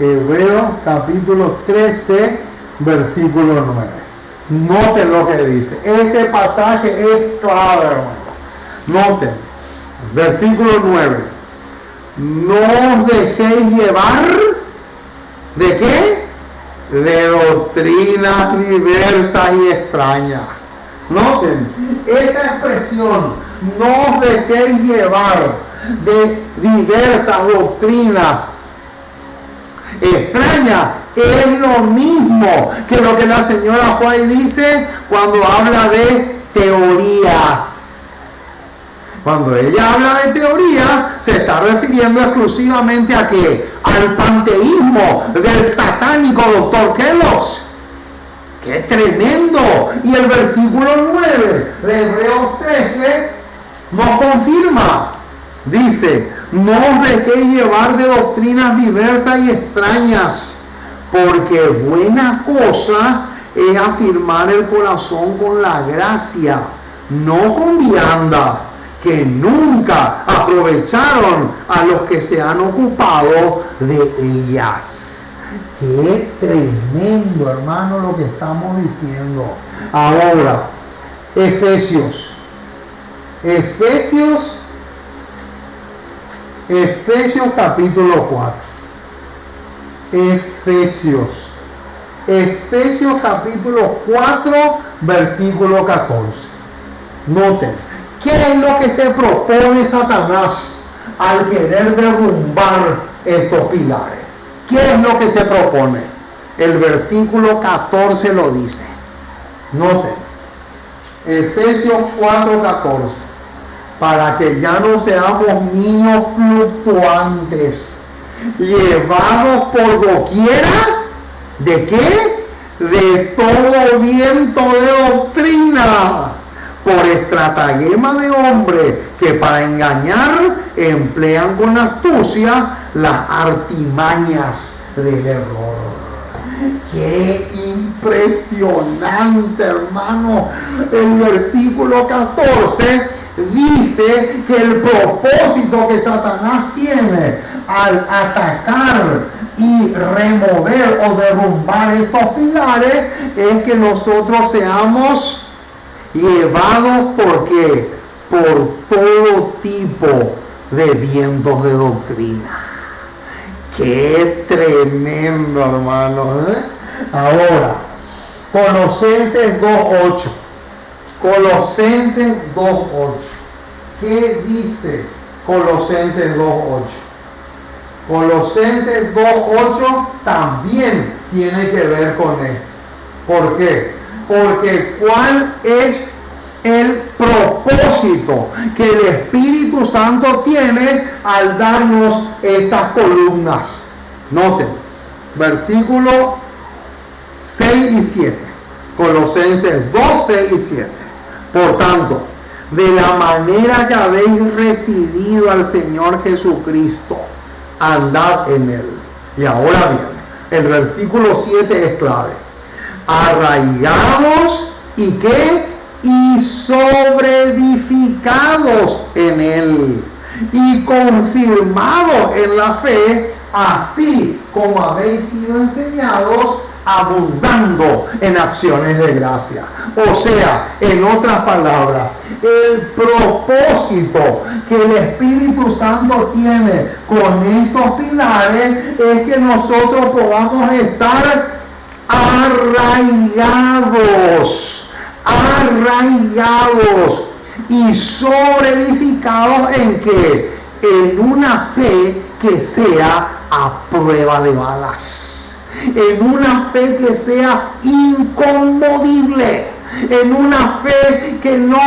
Hebreos capítulo 13, versículo 9. Noten lo que dice. Este pasaje es clave, hermano. Noten. Versículo 9. No os dejéis llevar. ¿De qué? De doctrinas diversas y extrañas. Noten, esa expresión, no os dejéis llevar de diversas doctrinas extrañas, es lo mismo que lo que la señora White dice cuando habla de teorías. Cuando ella habla de teoría, se está refiriendo exclusivamente a ¿qué? Al panteísmo del satánico doctor Kellogg's. ¡Qué tremendo! Y el versículo 9 de Hebreos 13 nos confirma. Dice, no os dejéis llevar de doctrinas diversas y extrañas, porque buena cosa es afirmar el corazón con la gracia, no con vianda, que nunca aprovecharon a los que se han ocupado de ellas. Qué tremendo, hermano, lo que estamos diciendo. Ahora, Efesios capítulo 4. Efesios capítulo 4, versículo 14. Noten. ¿Qué es lo que se propone Satanás al querer derrumbar estos pilares? ¿Qué es lo que se propone? El versículo 14 lo dice. Noten. Efesios 4:14. Para que ya no seamos niños fluctuantes, llevados por doquiera, ¿de qué? De todo viento de doctrina, por estratagema de hombres que para engañar emplean con astucia las artimañas del error. ¡Qué impresionante, hermano! El versículo 14 dice que el propósito que Satanás tiene al atacar y remover o derrumbar estos pilares es que nosotros seamos llevados ¿por qué? Por todo tipo de vientos de doctrina. ¡Qué tremendo, hermano! Ahora, Colosenses 2:8. Colosenses 2:8. ¿Qué dice Colosenses 2:8? Colosenses 2:8 también tiene que ver con esto. ¿Por qué? Porque ¿cuál es el propósito que el Espíritu Santo tiene al darnos estas columnas? Noten, versículos 6 y 7, Colosenses 2, 6 y 7. Por tanto, de la manera que habéis recibido al Señor Jesucristo, andad en Él. Y ahora bien, el versículo 7 es clave. Arraigados y ¿qué? Y sobreedificados en Él, y confirmados en la fe, así como habéis sido enseñados, abundando en acciones de gracia. O sea, en otras palabras, el propósito que el Espíritu Santo tiene con estos pilares es que nosotros podamos estar arraigados y sobreedificados ¿en qué? En una fe que sea a prueba de balas, en una fe que sea inconmovible, en una fe que no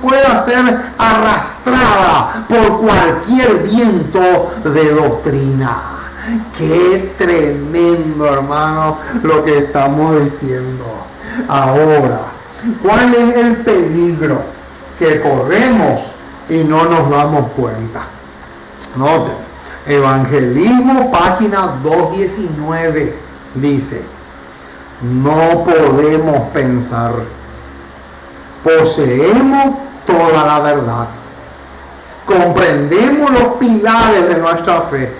pueda ser arrastrada por cualquier viento de doctrina. Qué tremendo, hermano, lo que estamos diciendo. Ahora, ¿cuál es el peligro que corremos y no nos damos cuenta? Noten, Evangelismo, página 219, dice: no podemos pensar, poseemos toda la verdad, comprendemos los pilares de nuestra fe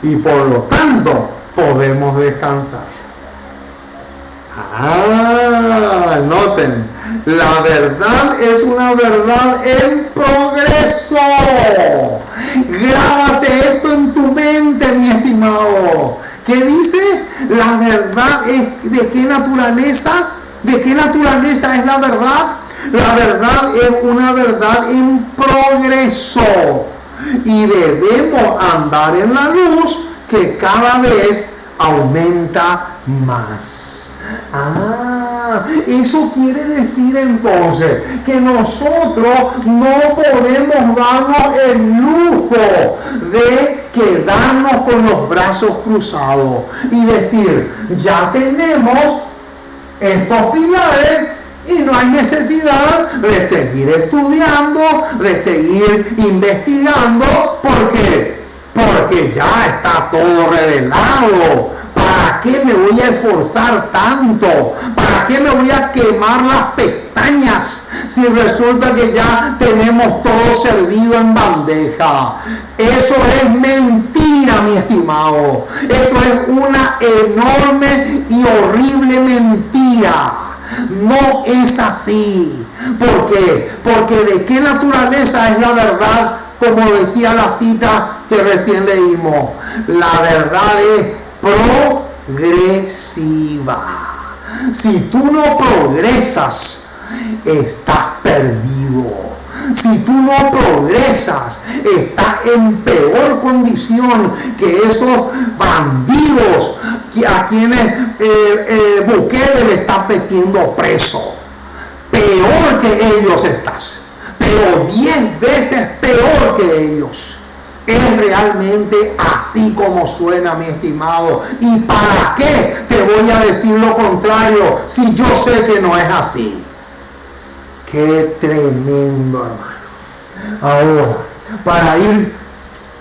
y por lo tanto podemos descansar. Noten, la verdad es una verdad en progreso. Grábate esto en tu mente, mi estimado. ¿Qué dice? La verdad es ¿de qué naturaleza? ¿De qué naturaleza es la verdad? La verdad es una verdad en progreso. Y debemos andar en la luz que cada vez aumenta más. Eso quiere decir entonces que nosotros no podemos darnos el lujo de quedarnos con los brazos cruzados y decir, ya tenemos estos pilares y no hay necesidad de seguir estudiando, de seguir investigando. ¿Por qué? Porque ya está todo revelado. ¿Para qué me voy a esforzar tanto? ¿Para qué me voy a quemar las pestañas si resulta que ya tenemos todo servido en bandeja? Eso es mentira, mi estimado. Eso es una enorme y horrible mentira. No es así. ¿Por qué? Porque ¿de qué naturaleza es la verdad? Como decía la cita que recién leímos, la verdad es progresiva. Si tú no progresas, estás perdido. Si tú no progresas, estás en peor condición que esos bandidos a quienes Bukele le está metiendo preso. Peor que ellos estás, pero 10 veces peor que ellos. Es realmente así como suena, mi estimado. ¿Y para qué te voy a decir lo contrario si yo sé que no es así? Qué tremendo, hermano. Ahora, para ir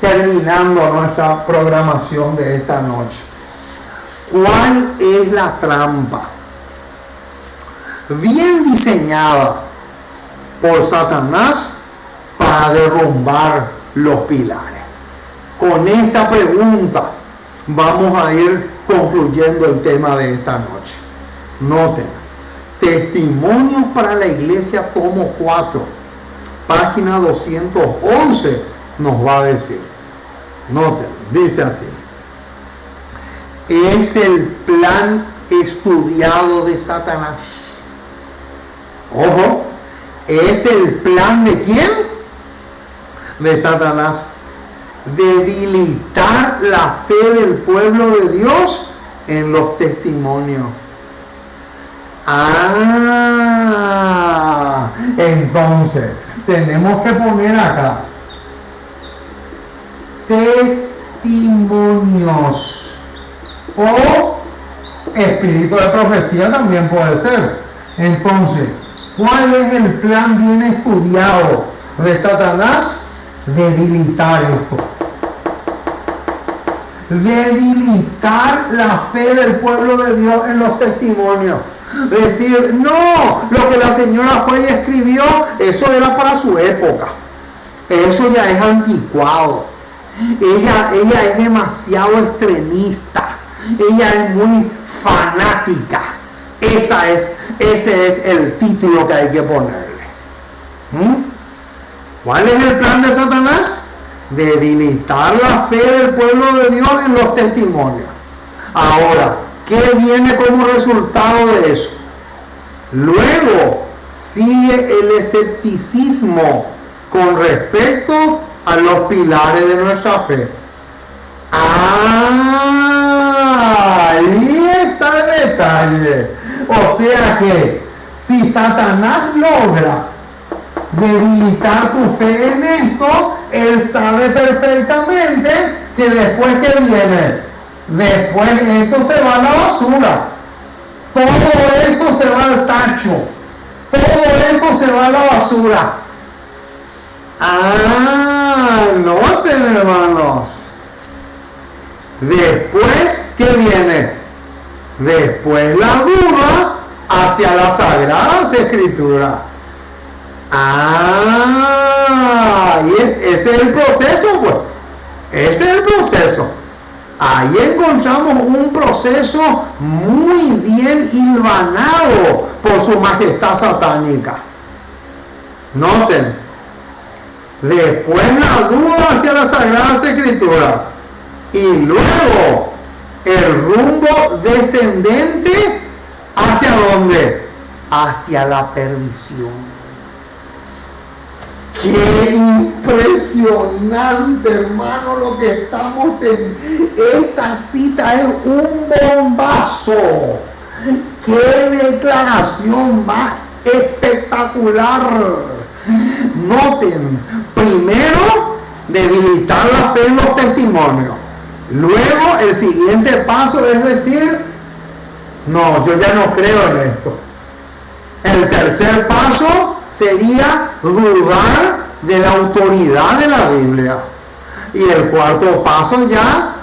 terminando nuestra programación de esta noche, ¿cuál es la trampa bien diseñada por Satanás para derrumbar los pilares? Con esta pregunta vamos a ir concluyendo el tema de esta noche. Noten, Testimonios para la Iglesia, tomo 4, página 211, nos va a decir. Noten, dice así: es el plan estudiado de Satanás. Ojo, ¿es el plan de quién? De Satanás. debilitar la fe del pueblo de Dios en los testimonios. Entonces tenemos que poner acá testimonios o espíritu de profecía también puede ser. Entonces, ¿cuál es el plan bien estudiado de Satanás? Debilitar esto. Debilitar la fe del pueblo de Dios en los testimonios. Decir, no, lo que la señora fue y escribió, eso era para su época. Eso ya es anticuado. Ella es demasiado extremista. Ella es muy fanática. Ese es el título que hay que ponerle. ¿Cuál es el plan de Satanás? Debilitar la fe del pueblo de Dios en los testimonios. Ahora, ¿qué viene como resultado de eso? Luego sigue el escepticismo con respecto a los pilares de nuestra fe. Ahí está el detalle. O sea que si Satanás logra debilitar tu fe en esto, él sabe perfectamente que después que viene, después esto se va a la basura, todo esto se va al tacho, todo esto se va a la basura. Noten, hermanos, después ¿qué viene? Después la duda hacia las Sagradas Escrituras. Y ese es el proceso, pues. Ese es el proceso. Ahí encontramos un proceso muy bien hilvanado por su majestad satánica. Noten. Después la duda hacia las Sagradas Escrituras. Y luego el rumbo descendente ¿hacia dónde? Hacia la perdición. Qué impresionante, hermano, lo que estamos teniendo. Esta cita es un bombazo. Qué declaración más espectacular. Noten, primero, debilitar la fe en los testimonios. Luego, el siguiente paso es decir, no, yo ya no creo en esto. El tercer paso sería dudar de la autoridad de la Biblia. Y el cuarto paso ya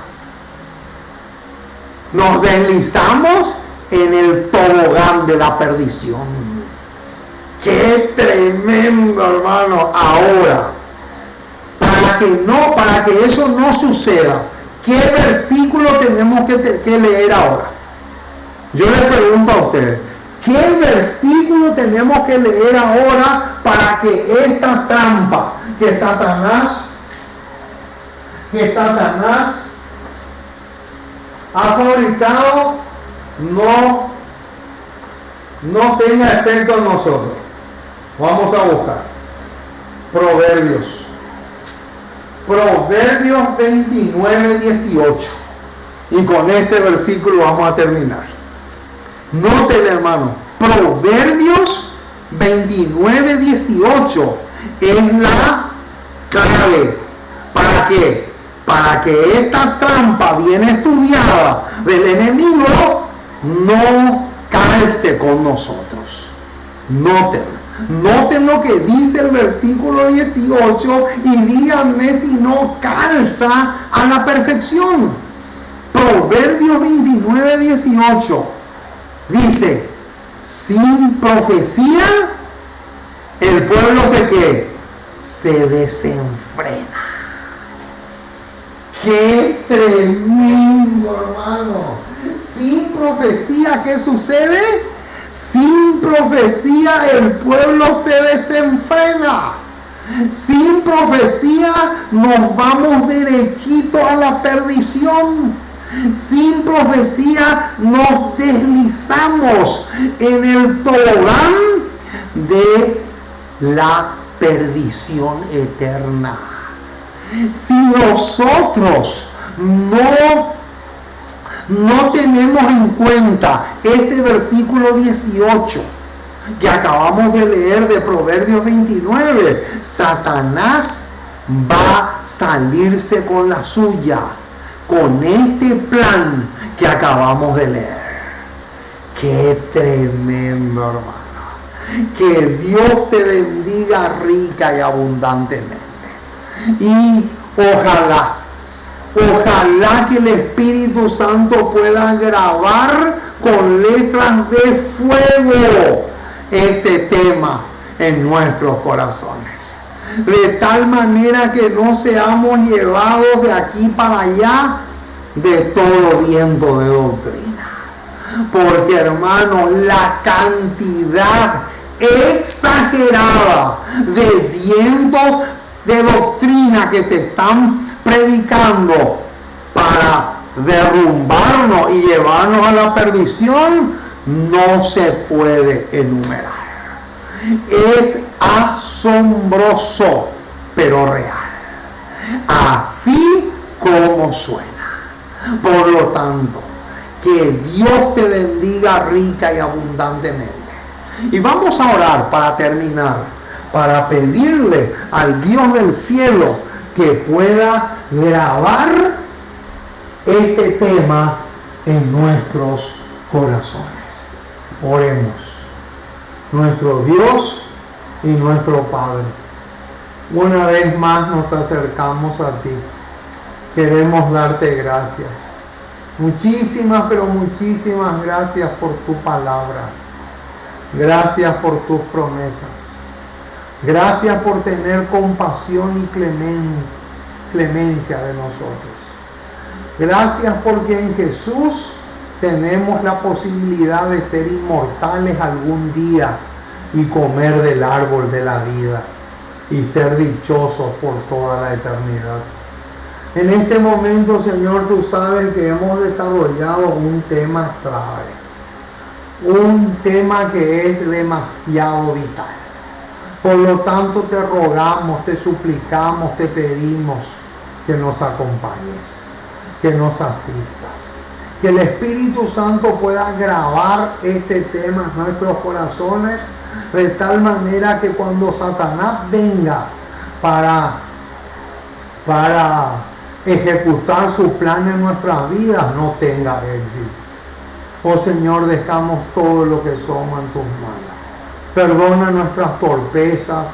nos deslizamos en el tobogán de la perdición. ¡Qué tremendo, hermano! Ahora, para que eso no suceda, ¿qué versículo tenemos que leer ahora? Yo les pregunto a ustedes, ¿qué versículo tenemos que leer ahora para que esta trampa que Satanás ha fabricado no tenga efecto en nosotros? Vamos a buscar Proverbios 29:18, y con este versículo vamos a terminar. Noten, hermano, Proverbios 29:18 es la clave. ¿Para qué? Para que esta trampa bien estudiada del enemigo no calce con nosotros. Noten lo que dice el versículo 18 y díganme si no calza a la perfección. Proverbios 29:18 dice: sin profecía el pueblo se desenfrena. ¡Qué tremendo, hermano! Sin profecía, ¿qué sucede? Sin profecía el pueblo se desenfrena. Sin profecía nos vamos derechito a la perdición. Sin profecía nos deslizamos en el tobogán de la perdición eterna. Si nosotros no tenemos en cuenta este versículo 18 que acabamos de leer de Proverbios 29, Satanás va a salirse con la suya, con este plan que acabamos de leer. ¡Qué tremendo, hermano! Que Dios te bendiga rica y abundantemente. Y ojalá que el Espíritu Santo pueda grabar con letras de fuego este tema en nuestros corazones, de tal manera que no seamos llevados de aquí para allá de todo viento de doctrina. Porque, hermanos, la cantidad exagerada de vientos de doctrina que se están predicando para derrumbarnos y llevarnos a la perdición no se puede enumerar. Es asombroso, pero real. Así como suena. Por lo tanto, que Dios te bendiga rica y abundantemente. Y vamos a orar para terminar, para pedirle al Dios del cielo que pueda grabar este tema en nuestros corazones. Oremos. Nuestro Dios y nuestro Padre, una vez más nos acercamos a ti. Queremos darte gracias. Muchísimas, pero muchísimas gracias por tu palabra. Gracias por tus promesas. Gracias por tener compasión y clemencia de nosotros. Gracias porque en Jesús tenemos la posibilidad de ser inmortales algún día y comer del árbol de la vida y ser dichosos por toda la eternidad. En este momento, Señor, tú sabes que hemos desarrollado un tema clave, un tema que es demasiado vital. Por lo tanto, te rogamos, te suplicamos, te pedimos que nos acompañes, que nos asistas, que el Espíritu Santo pueda grabar este tema en nuestros corazones de tal manera que cuando Satanás venga para ejecutar su plan en nuestras vidas no tenga éxito. Oh Señor, dejamos todo lo que somos en tus manos. Perdona nuestras torpezas,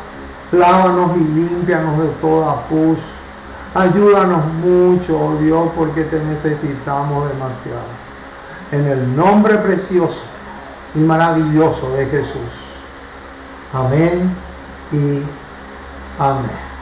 lávanos y límpianos de toda pus. Ayúdanos mucho, oh Dios, porque te necesitamos demasiado. En el nombre precioso y maravilloso de Jesús. Amén y amén.